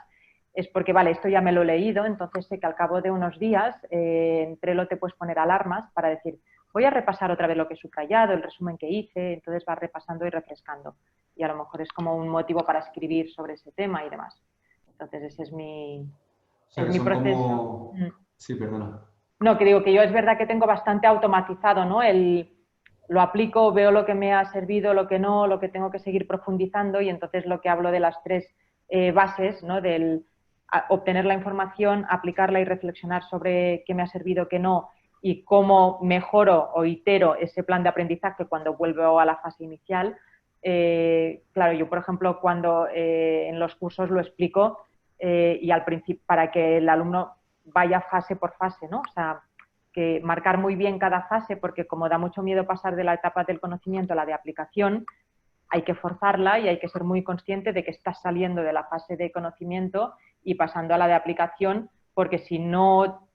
es porque, vale, esto ya me lo he leído, entonces sé que al cabo de unos días en Trello te puedes poner alarmas para decir, voy a repasar otra vez lo que he subrayado, el resumen que hice, entonces vas repasando y refrescando. Y a lo mejor es como un motivo para escribir sobre ese tema y demás. Entonces ese es O sea, que mi son proceso. como... Sí, perdona. No, que digo que yo es verdad que tengo bastante automatizado, ¿no? Lo aplico, veo lo que me ha servido, lo que no, lo que tengo que seguir profundizando y entonces lo que hablo de las tres bases, ¿no? Del obtener la información, aplicarla y reflexionar sobre qué me ha servido, qué no y cómo mejoro o itero ese plan de aprendizaje cuando vuelvo a la fase inicial. Claro, yo, por ejemplo, cuando en los cursos lo explico y al principio, para que el alumno vaya fase por fase, ¿no? O sea, que marcar muy bien cada fase, porque como da mucho miedo pasar de la etapa del conocimiento a la de aplicación, hay que forzarla y hay que ser muy consciente de que estás saliendo de la fase de conocimiento y pasando a la de aplicación, porque si no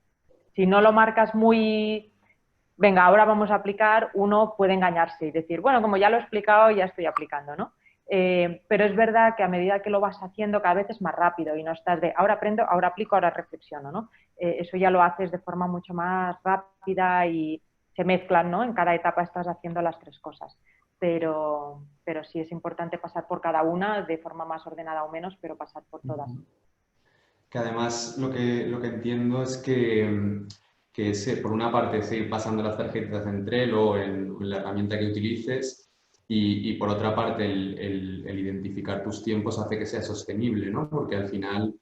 lo marcas muy, venga, ahora vamos a aplicar, uno puede engañarse y decir, bueno, como ya lo he explicado, ya estoy aplicando, ¿no? Pero es verdad que a medida que lo vas haciendo cada vez es más rápido y no estás de ahora aprendo, ahora aplico, ahora reflexiono, ¿no? Eso ya lo haces de forma mucho más rápida y se mezclan, ¿no? En cada etapa estás haciendo las tres cosas. Pero sí es importante pasar por cada una de forma más ordenada o menos, pero pasar por todas. Que además lo que entiendo es que por una parte es ir pasando las tarjetas en Trello o en la herramienta que utilices y por otra parte el identificar tus tiempos hace que sea sostenible, ¿no? Porque al final,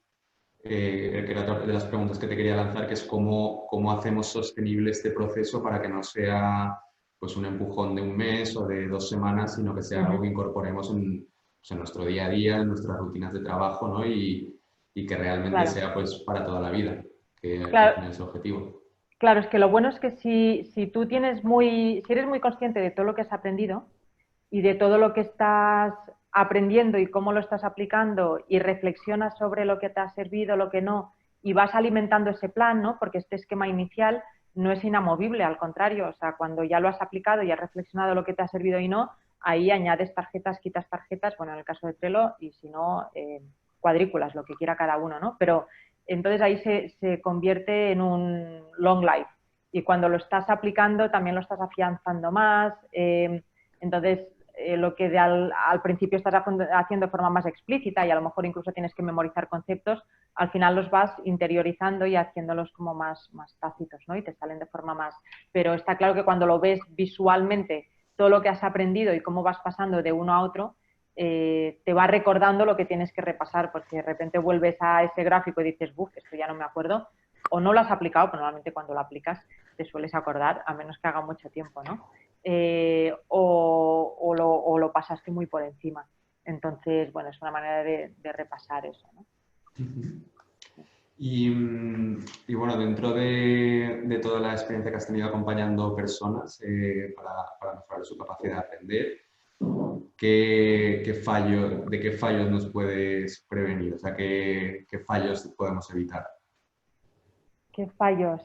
que era otra de las preguntas que te quería lanzar, que es cómo hacemos sostenible este proceso para que no sea pues un empujón de un mes o de 2 semanas, sino que sea algo que incorporemos pues, en nuestro día a día, en nuestras rutinas de trabajo, ¿no? Y que realmente Claro, sea pues para toda la vida, que al claro, final es el objetivo. claro, es que lo bueno es que si tú si eres muy consciente de todo lo que has aprendido y de todo lo que estás aprendiendo y cómo lo estás aplicando y reflexionas sobre lo que te ha servido, lo que no, y vas alimentando ese plan, ¿no? Porque este esquema inicial no es inamovible, al contrario, o sea, cuando ya lo has aplicado y has reflexionado lo que te ha servido y no, ahí añades tarjetas, quitas tarjetas, bueno, en el caso de Trello, y si no, cuadrículas, lo que quiera cada uno, ¿no? Pero entonces ahí se convierte en un long life. Y cuando lo estás aplicando también lo estás afianzando más. Entonces, lo que al principio estás haciendo de forma más explícita y a lo mejor incluso tienes que memorizar conceptos, al final los vas interiorizando y haciéndolos como más tácitos, ¿no? Y te salen de forma más... Pero está claro que cuando lo ves visualmente, todo lo que has aprendido y cómo vas pasando de uno a otro, te va recordando lo que tienes que repasar, porque de repente vuelves a ese gráfico y dices, buf, esto ya no me acuerdo, o no lo has aplicado, pero normalmente cuando lo aplicas te sueles acordar, a menos que haga mucho tiempo, ¿no? O lo pasaste muy por encima. Entonces, bueno, es una manera de repasar eso, ¿no? Y bueno, dentro de toda la experiencia que has tenido acompañando personas para mejorar su capacidad de aprender, ¿de qué fallos nos puedes prevenir? O sea, ¿qué fallos podemos evitar? ¿Qué fallos?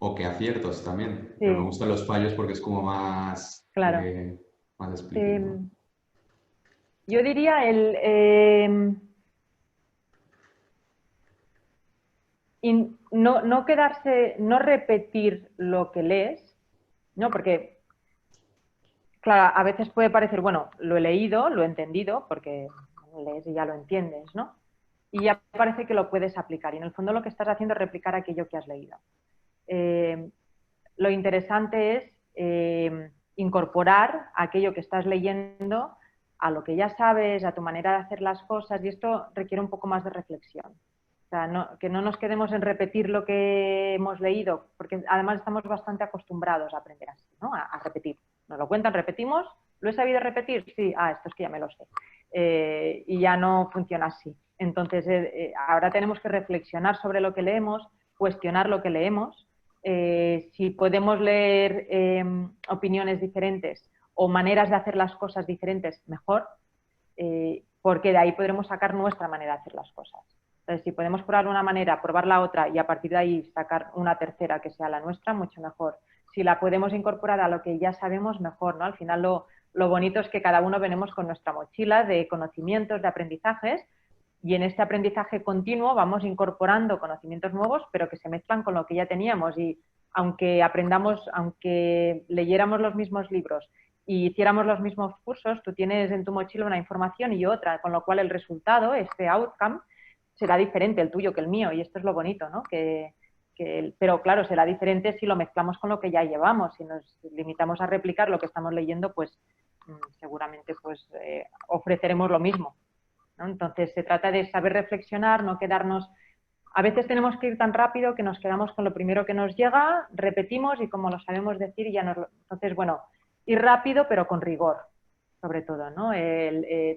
O qué aciertos también. Pero me Sí, gustan los fallos porque es como claro. más explícito, ¿no? Yo diría no quedarse, no repetir lo que lees, ¿no? Porque, claro, a veces puede parecer, bueno, lo he leído, lo he entendido, porque lees y ya lo entiendes, ¿no? Y ya parece que lo puedes aplicar. Y en el fondo lo que estás haciendo es replicar aquello que has leído. Lo interesante es incorporar aquello que estás leyendo a lo que ya sabes, a tu manera de hacer las cosas, y esto requiere un poco más de reflexión. O sea, que no nos quedemos en repetir lo que hemos leído, porque además estamos bastante acostumbrados a aprender así, ¿no? A repetir. Nos lo cuentan, repetimos, ¿lo he sabido repetir? Sí, esto es que ya me lo sé. Y ya no funciona así. Entonces, ahora tenemos que reflexionar sobre lo que leemos, cuestionar lo que leemos. Si podemos leer opiniones diferentes o maneras de hacer las cosas diferentes, mejor, porque de ahí podremos sacar nuestra manera de hacer las cosas. Entonces, si podemos probar una manera, probar la otra y a partir de ahí sacar una tercera que sea la nuestra, mucho mejor. Si la podemos incorporar a lo que ya sabemos, mejor, ¿no? Al final lo bonito es que cada uno venimos con nuestra mochila de conocimientos, de aprendizajes, y en este aprendizaje continuo vamos incorporando conocimientos nuevos, pero que se mezclan con lo que ya teníamos. Y aunque aprendamos, aunque leyéramos los mismos libros y hiciéramos los mismos cursos, tú tienes en tu mochila una información y otra, con lo cual el resultado, este outcome, será diferente el tuyo que el mío. Y esto es lo bonito, ¿no? Pero claro, será diferente si lo mezclamos con lo que ya llevamos. Si nos limitamos a replicar lo que estamos leyendo, pues seguramente pues, ofreceremos lo mismo, ¿no? Entonces, se trata de saber reflexionar, no quedarnos... A veces tenemos que ir tan rápido que nos quedamos con lo primero que nos llega, repetimos y como lo sabemos decir ya nos lo... Entonces, bueno, ir rápido pero con rigor, sobre todo, ¿no?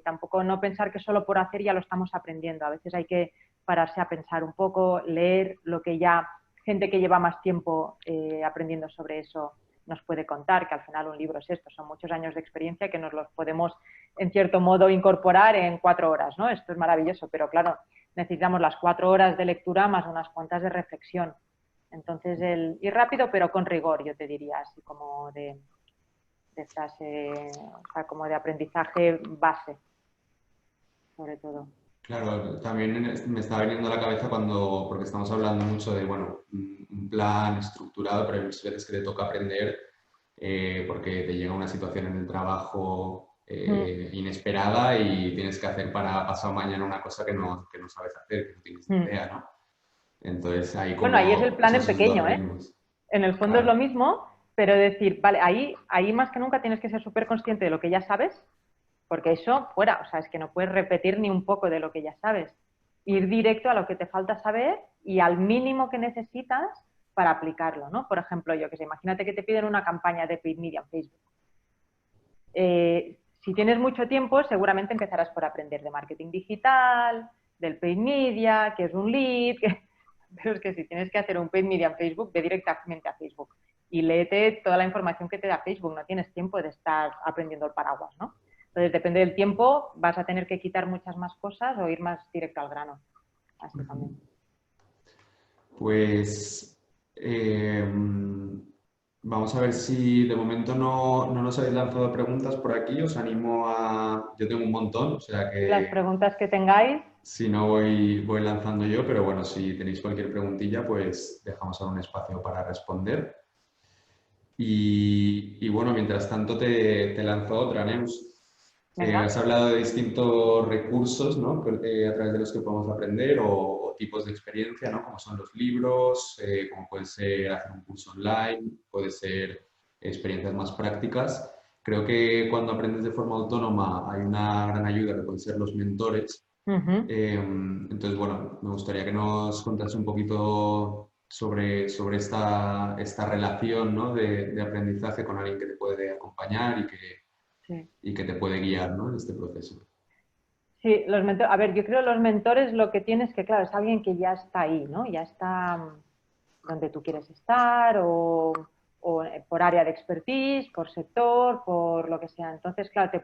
Tampoco no pensar que solo por hacer ya lo estamos aprendiendo. A veces hay que pararse a pensar un poco, leer lo que ya gente que lleva más tiempo aprendiendo sobre eso nos puede contar, que al final un libro es esto, son muchos años de experiencia que nos los podemos, en cierto modo, incorporar en 4 horas, ¿no? Esto es maravilloso, pero claro, necesitamos las 4 horas de lectura más unas cuantas de reflexión. Entonces, el ir rápido, pero con rigor, yo te diría, así como de frase, o sea, como de aprendizaje base, sobre todo. Claro, también me está viniendo a la cabeza porque estamos hablando mucho de, bueno, un plan estructurado, pero hay muchas veces que te toca aprender porque te llega una situación en el trabajo inesperada y tienes que hacer para pasado mañana una cosa que no sabes hacer, que no tienes ni idea, ¿no? Entonces, ahí Bueno, ahí es el como plan en esos dos pequeño, ¿eh? ritmos. En el fondo es lo Claro. mismo, pero decir, vale, ahí más que nunca tienes que ser súper consciente de lo que ya sabes, porque eso fuera, o sea, es que no puedes repetir ni un poco de lo que ya sabes. Ir directo a lo que te falta saber y al mínimo que necesitas para aplicarlo, ¿no? Por ejemplo, yo que sé, imagínate que te piden una campaña de paid media en Facebook. Si tienes mucho tiempo, seguramente empezarás por aprender de marketing digital, del paid media, que es un lead, pero es que si tienes que hacer un paid media en Facebook, ve directamente a Facebook y léete toda la información que te da Facebook, no tienes tiempo de estar aprendiendo el paraguas, ¿no? Entonces, depende del tiempo, vas a tener que quitar muchas más cosas o ir más directo al grano, básicamente. Pues Eh, Vamos a ver si de momento no nos habéis lanzado preguntas por aquí. Os animo a... Yo tengo un montón, o sea Las que preguntas que tengáis. si no voy lanzando yo, pero bueno, si tenéis cualquier preguntilla, pues dejamos ahora un espacio para responder. Y bueno, mientras tanto te lanzo otra, Neus. Has Venga. hablado de distintos recursos, ¿no? A través de los que podemos aprender o tipos de experiencia, ¿no? Como son los libros, como puede ser hacer un curso online, puede ser experiencias más prácticas. Creo que cuando aprendes de forma autónoma hay una gran ayuda que pueden ser los mentores. Ujú. Entonces, bueno, me gustaría que nos contase un poquito sobre esta relación, ¿no? de aprendizaje con alguien que te puede acompañar Sí. y que te puede guiar, ¿no? en este proceso. Sí, los mentores, a ver, yo creo que los mentores lo que tienes que, claro, es alguien que ya está ahí, ¿no? Ya está donde tú quieres estar o por área de expertise, por sector, por lo que sea. Entonces, claro, te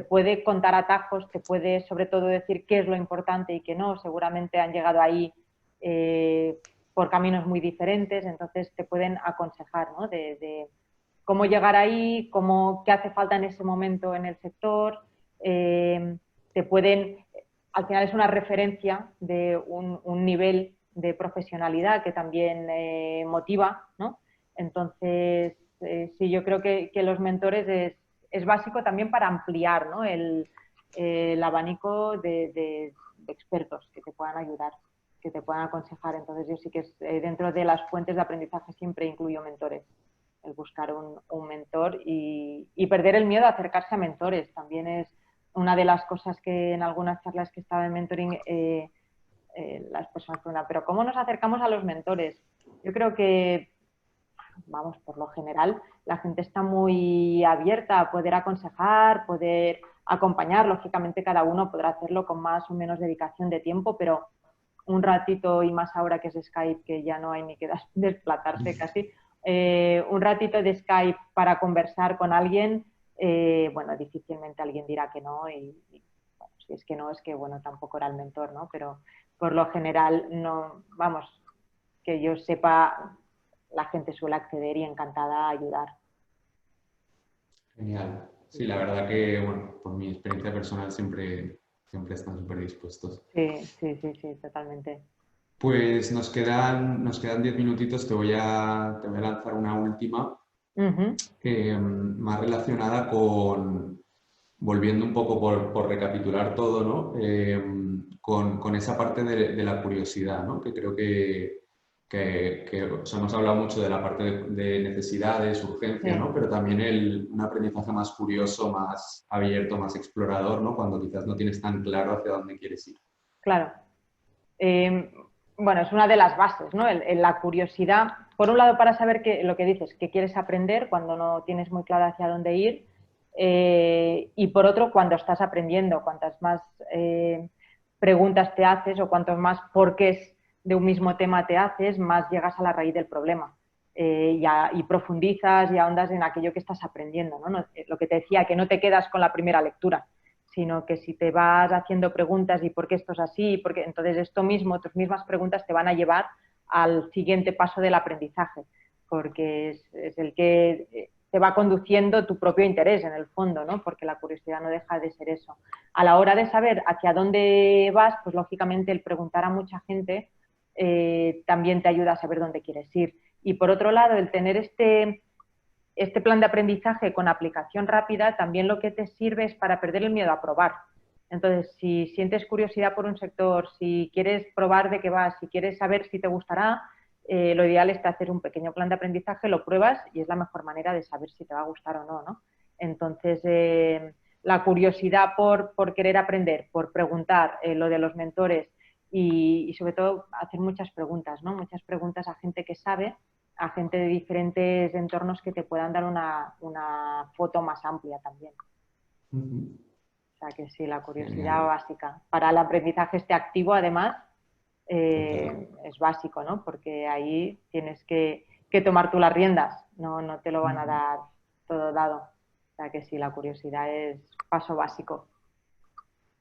puede contar atajos, te puede sobre todo decir qué es lo importante y qué no. Seguramente han llegado ahí eh, por caminos muy diferentes, entonces te pueden aconsejar, ¿no? De cómo llegar ahí, qué hace falta en ese momento en el sector. Eh, te pueden, al final es una referencia de un nivel de profesionalidad que también motiva, ¿no? Entonces, sí, yo creo que los mentores es básico también para ampliar, ¿no? el abanico de expertos que te puedan ayudar, que te puedan aconsejar. Entonces, yo sí que dentro de las fuentes de aprendizaje siempre incluyo mentores, el buscar un mentor y perder el miedo a acercarse a mentores. También es una de las cosas que en algunas charlas que estaba en mentoring las personas preguntan, pero ¿cómo nos acercamos a los mentores? Yo creo que, vamos, por lo general, la gente está muy abierta a poder aconsejar, poder acompañar. Lógicamente, cada uno podrá hacerlo con más o menos dedicación de tiempo, pero un ratito, y más ahora que es Skype, que ya no hay ni que desplazarse casi, un ratito de Skype para conversar con alguien, bueno, difícilmente alguien dirá que no, bueno, si es que no, es que bueno, tampoco era el mentor, ¿no? Pero por lo general, no, vamos, que yo sepa, la gente suele acceder y encantada a ayudar. Genial. Sí, Sí, la verdad que, bueno, por mi experiencia personal siempre están súper dispuestos. sí, sí, sí, sí, totalmente. Pues nos quedan 10 minutitos, te voy a lanzar una última, Ujú. más relacionada volviendo un poco por recapitular todo, ¿no? Con esa parte de la curiosidad, ¿no? Que creo o sea, hemos hablado mucho de la parte de necesidades, urgencia, Sí, ¿no? Pero también un aprendizaje más curioso, más abierto, más explorador, ¿no? Cuando quizás no tienes tan claro hacia dónde quieres ir. claro. Eh, bueno, es una de las bases, ¿no? La curiosidad, por un lado, para saber lo que dices, que quieres aprender cuando no tienes muy claro hacia dónde ir, y por otro, cuando estás aprendiendo, cuantas más preguntas te haces o cuantos más porqués de un mismo tema te haces, más llegas a la raíz del problema. Y profundizas y ahondas en aquello que estás aprendiendo, ¿no? Lo que te decía, que no te quedas con la primera lectura, sino que si te vas haciendo preguntas y por qué esto es así, porque entonces esto mismo, tus mismas preguntas te van a llevar al siguiente paso del aprendizaje, porque es el que te va conduciendo tu propio interés en el fondo, ¿no? Porque la curiosidad no deja de ser eso. A la hora de saber hacia dónde vas, pues lógicamente el preguntar a mucha gente también te ayuda a saber dónde quieres ir. Y por otro lado, el tener este plan de aprendizaje con aplicación rápida también lo que te sirve es para perder el miedo a probar. Entonces, si sientes curiosidad por un sector, si quieres probar de qué vas, si quieres saber si te gustará, lo ideal es hacer un pequeño plan de aprendizaje, lo pruebas y es la mejor manera de saber si te va a gustar o no, ¿no? Entonces, la curiosidad por querer aprender, por preguntar, lo de los mentores y sobre todo hacer muchas preguntas, ¿no? Muchas preguntas a gente que sabe, a gente de diferentes entornos que te puedan dar una foto más amplia también. Ujú. O sea que sí, la curiosidad Genial, básica. Para el aprendizaje este activo, además, total. es básico, ¿no? Porque ahí tienes que tomar tú las riendas, no te lo van a Ujú. dar todo dado. O sea que sí, la curiosidad es paso básico.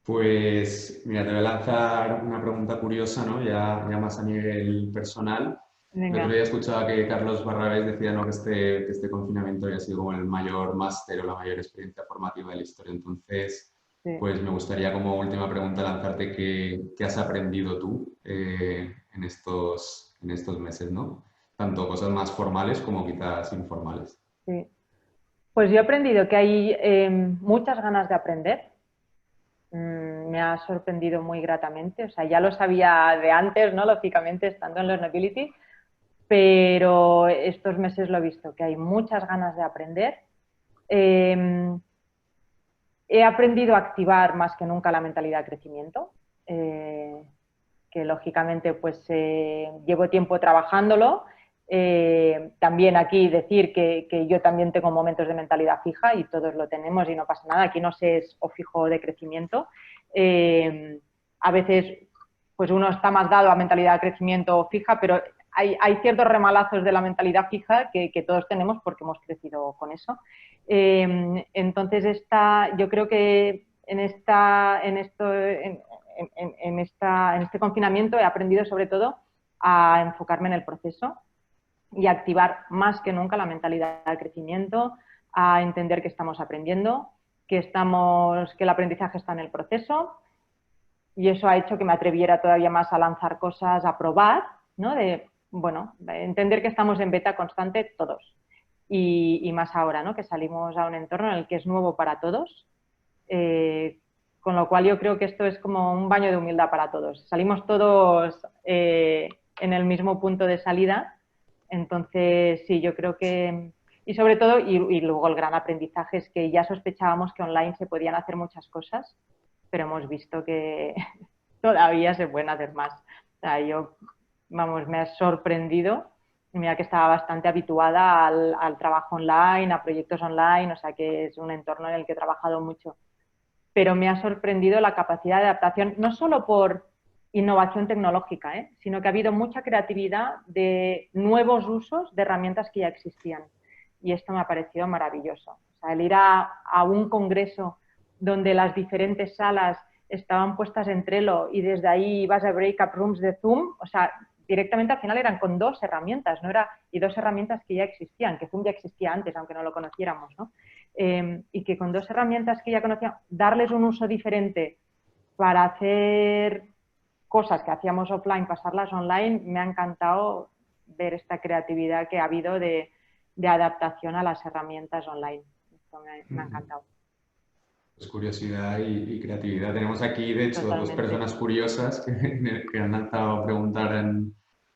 Pues mira, te voy a lanzar una pregunta curiosa, ¿no? Ya más a nivel personal. El otro Venga, día escuchaba que Carlos Barrabés decía, ¿no? Que este confinamiento había sido como el mayor máster o la mayor experiencia formativa de la historia. Entonces, sí. pues me gustaría como última pregunta lanzarte qué has aprendido tú en estos meses, ¿no? Tanto cosas más formales como quizás informales. Sí. Pues yo he aprendido que hay muchas ganas de aprender. Me ha sorprendido muy gratamente. O sea, ya lo sabía de antes, ¿no? Lógicamente, estando en Learnability, pero estos meses lo he visto, que hay muchas ganas de aprender. Eh, He aprendido a activar más que nunca la mentalidad de crecimiento, que lógicamente pues llevo tiempo trabajándolo. También aquí decir que yo también tengo momentos de mentalidad fija y todos lo tenemos y no pasa nada. Aquí no se es o fijo o de crecimiento. A veces pues uno está más dado a mentalidad de crecimiento fija, pero hay ciertos remalazos de la mentalidad fija que todos tenemos porque hemos crecido con eso. Entonces, yo creo que en este confinamiento he aprendido sobre todo a enfocarme en el proceso y a activar más que nunca la mentalidad de crecimiento, a entender que estamos aprendiendo, que el aprendizaje está en el proceso, y eso ha hecho que me atreviera todavía más a lanzar cosas, a probar, ¿no? De entender que estamos en beta constante todos. Y más ahora, ¿no? Que salimos a un entorno en el que es nuevo para todos. Con lo cual yo creo que esto es como un baño de humildad para todos. Salimos todos en el mismo punto de salida. Entonces, sí, yo creo que... Y sobre todo, y luego el gran aprendizaje es que ya sospechábamos que online se podían hacer muchas cosas, pero hemos visto que todavía se pueden hacer más. O sea, vamos, me ha sorprendido. Mira que estaba bastante habituada al trabajo online, a proyectos online, o sea que es un entorno en el que he trabajado mucho. Pero me ha sorprendido la capacidad de adaptación, no solo por innovación tecnológica, sino que ha habido mucha creatividad de nuevos usos de herramientas que ya existían. Y esto me ha parecido maravilloso. O sea, el ir a un congreso donde las diferentes salas estaban puestas en Trello y desde ahí ibas a breakup rooms de Zoom, o sea, directamente al final eran con dos herramientas, ¿no? Y dos herramientas que ya existían, que Zoom ya existía antes, aunque no lo conociéramos, ¿no? Y que con dos herramientas que ya conocíamos, darles un uso diferente para hacer cosas que hacíamos offline, pasarlas online, me ha encantado ver esta creatividad que ha habido de adaptación a las herramientas online. Esto me ha encantado. Pues curiosidad y creatividad. Tenemos aquí, de hecho, dos Totalmente. personas curiosas que han lanzado a preguntar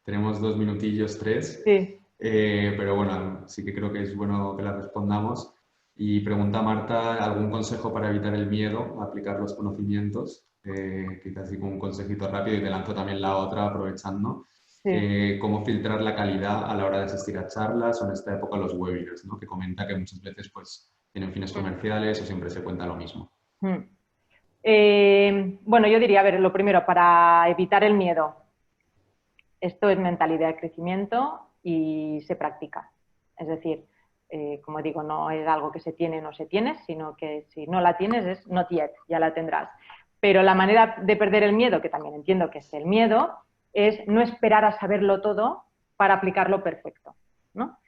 tenemos 2 minutillos, tres, Sí. pero bueno, sí que creo que es bueno que las respondamos. Y pregunta Marta, ¿algún consejo para evitar el miedo a aplicar los conocimientos? Quizás así como un consejito rápido y te lanzo también la otra aprovechando. Sí. ¿Cómo filtrar la calidad a la hora de asistir a charlas o en esta época los webinars, ¿no? Que comenta que muchas veces pues tienen fines comerciales o siempre se cuenta lo mismo. Bueno, yo diría, a ver, lo primero, para evitar el miedo, esto es mentalidad de crecimiento y se practica. Es decir, como digo, no es algo que se tiene o no se tiene, sino que si no la tienes es not yet, ya la tendrás. Pero la manera de perder el miedo, que también entiendo que es el miedo, es no esperar a saberlo todo para aplicarlo perfecto, ¿no?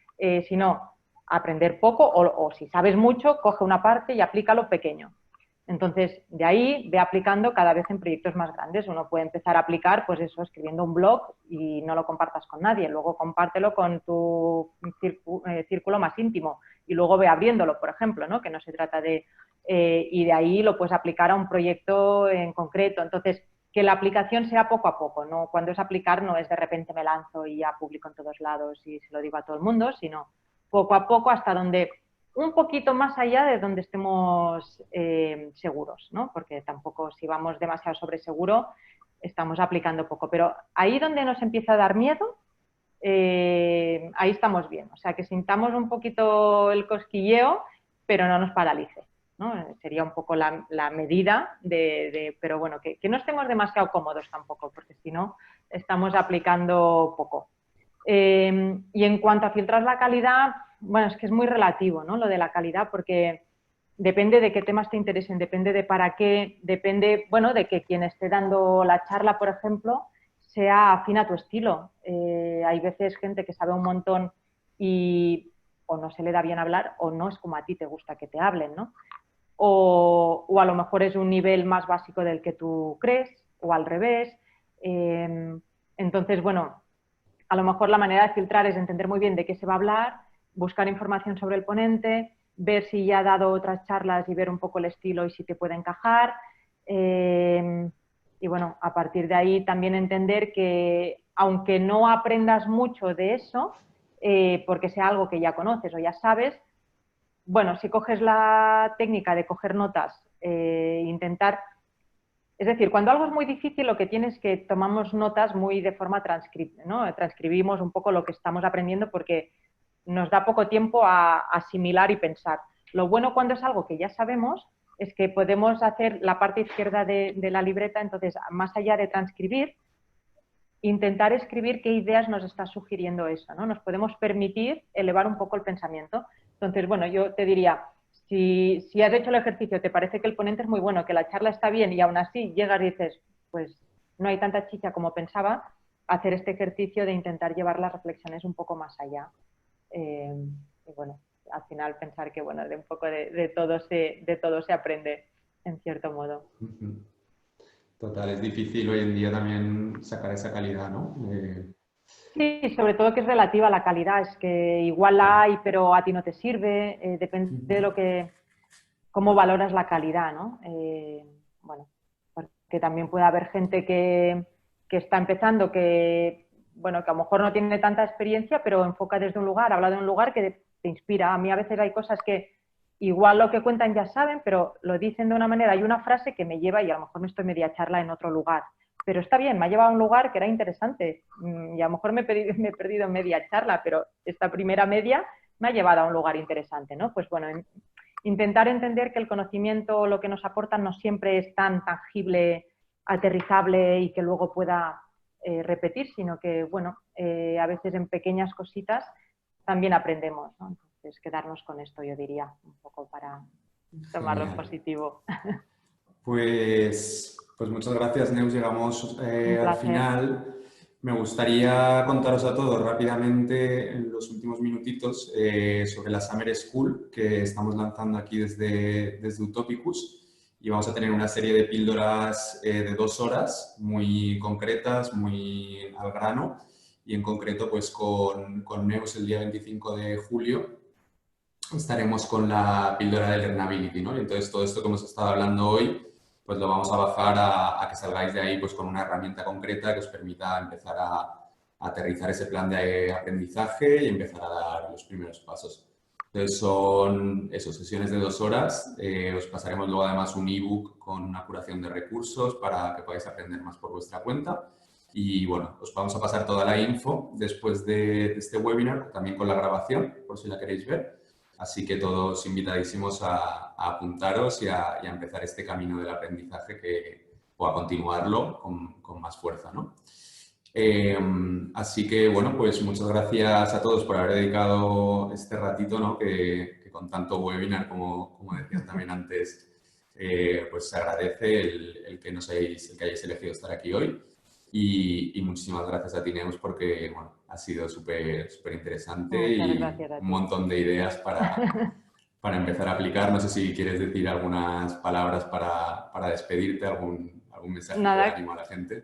Sino aprender poco o si sabes mucho, coge una parte y aplícalo pequeño. Entonces, de ahí ve aplicando cada vez en proyectos más grandes. Uno puede empezar a aplicar, pues eso, escribiendo un blog y no lo compartas con nadie. Luego compártelo con tu círculo más íntimo y luego ve abriéndolo, por ejemplo, ¿no? Que no se trata de... y de ahí lo puedes aplicar a un proyecto en concreto. Entonces, que la aplicación sea poco a poco, ¿no? Cuando es aplicar no es de repente me lanzo y ya publico en todos lados y se lo digo a todo el mundo, sino poco a poco hasta donde un poquito más allá de donde estemos seguros, ¿no? Porque tampoco si vamos demasiado sobre seguro estamos aplicando poco. Pero ahí donde nos empieza a dar miedo, ahí estamos bien. O sea, que sintamos un poquito el cosquilleo, pero no nos paralice, ¿no? Sería un poco la medida pero bueno, que no estemos demasiado cómodos tampoco, porque si no, estamos aplicando poco. Y en cuanto a filtrar la calidad, bueno, es que es muy relativo, ¿no? Lo de la calidad, porque depende de qué temas te interesen, depende de para qué, depende, bueno, de que quien esté dando la charla, por ejemplo, sea afín a tu estilo. Hay veces gente que sabe un montón y o no se le da bien hablar o no es como a ti te gusta que te hablen, ¿no? O a lo mejor es un nivel más básico del que tú crees o al revés. Entonces, bueno, a lo mejor la manera de filtrar es entender muy bien de qué se va a hablar, buscar información sobre el ponente, ver si ya ha dado otras charlas y ver un poco el estilo y si te puede encajar. Y bueno, a partir de ahí también entender que aunque no aprendas mucho de eso, porque sea algo que ya conoces o ya sabes, bueno, si coges la técnica de coger notas, intentar... Es decir, cuando algo es muy difícil, lo que tienes es que tomamos notas muy de forma transcripta, ¿no? Transcribimos un poco lo que estamos aprendiendo porque nos da poco tiempo a asimilar y pensar. Lo bueno cuando es algo que ya sabemos es que podemos hacer la parte izquierda de la libreta, entonces, más allá de transcribir, intentar escribir qué ideas nos está sugiriendo eso, ¿no? Nos podemos permitir elevar un poco el pensamiento. Entonces, bueno, yo te diría, si has hecho el ejercicio, te parece que el ponente es muy bueno, que la charla está bien y aún así llegas y dices, pues no hay tanta chicha como pensaba, hacer este ejercicio de intentar llevar las reflexiones un poco más allá. Y bueno, al final pensar que, bueno, de un poco de todo se aprende, en cierto modo. Total, es difícil hoy en día también sacar esa calidad, ¿no? Sí, sobre todo que es relativa a la calidad, es que igual la hay, pero a ti no te sirve, depende de lo que, cómo valoras la calidad, ¿no? Bueno, porque también puede haber gente que está empezando, que, bueno, que a lo mejor no tiene tanta experiencia, pero enfoca desde un lugar, habla de un lugar que te inspira. A mí a veces hay cosas que igual lo que cuentan ya saben, pero lo dicen de una manera, hay una frase que me lleva y a lo mejor me estoy media charla en otro lugar. Pero está bien, me ha llevado a un lugar que era interesante y a lo mejor me he perdido media charla, pero esta primera media me ha llevado a un lugar interesante, ¿no? Pues bueno, intentar entender que el conocimiento, lo que nos aportan, no siempre es tan tangible, aterrizable y que luego pueda repetir, sino que, bueno, a veces en pequeñas cositas también aprendemos, ¿no? Entonces, quedarnos con esto, yo diría, un poco para tomarlo en Genial. positivo. Pues muchas gracias, Neus. Llegamos Un al placer. final. Me gustaría contaros a todos rápidamente en los últimos minutitos sobre la Summer School que estamos lanzando aquí desde Utopicus y vamos a tener una serie de píldoras de 2 horas muy concretas, muy al grano y en concreto pues con Neus el día 25 de julio estaremos con la píldora de Learnability, ¿no? Y entonces todo esto que hemos estado hablando hoy pues lo vamos a bajar a que salgáis de ahí pues con una herramienta concreta que os permita empezar a aterrizar ese plan de aprendizaje y empezar a dar los primeros pasos. Entonces son sesiones de 2 horas. Os pasaremos luego además un ebook con una curación de recursos para que podáis aprender más por vuestra cuenta. Y bueno, os vamos a pasar toda la info después de este webinar, también con la grabación, por si la queréis ver. Así que todos invitadísimos a apuntaros y a empezar este camino del aprendizaje o a continuarlo con más fuerza, ¿no? Así que, bueno, pues muchas gracias a todos por haber dedicado este ratito, ¿no? Que con tanto webinar, como decías también antes, pues se agradece el que el que hayáis elegido estar aquí hoy. Y muchísimas gracias a ti, Neus, porque bueno, ha sido súper interesante Muchas y gracias a un ti. montón de ideas para empezar a aplicar. No sé si quieres decir algunas palabras para despedirte, algún mensajito de Nada, ánimo a la gente.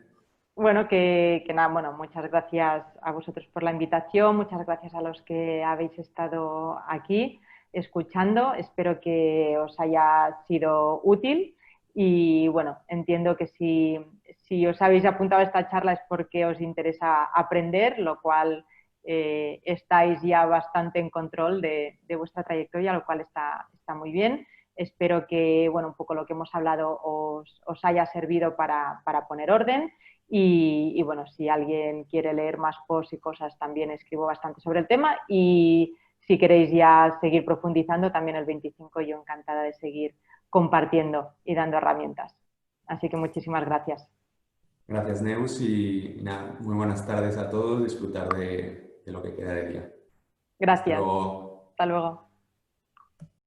bueno, que nada, bueno, muchas gracias a vosotros por la invitación, muchas gracias a los que habéis estado aquí escuchando. Espero que os haya sido útil y bueno, entiendo que si os habéis apuntado a esta charla es porque os interesa aprender, lo cual estáis ya bastante en control de vuestra trayectoria, lo cual está muy bien. Espero que, bueno, un poco lo que hemos hablado os haya servido para poner orden. Y bueno, si alguien quiere leer más posts y cosas, también escribo bastante sobre el tema. Y si queréis ya seguir profundizando, también el 25 yo encantada de seguir compartiendo y dando herramientas. Así que muchísimas gracias. Gracias, Neus, y nada, muy buenas tardes a todos. Disfrutar de lo que queda de día. Hasta Gracias. luego. Hasta luego.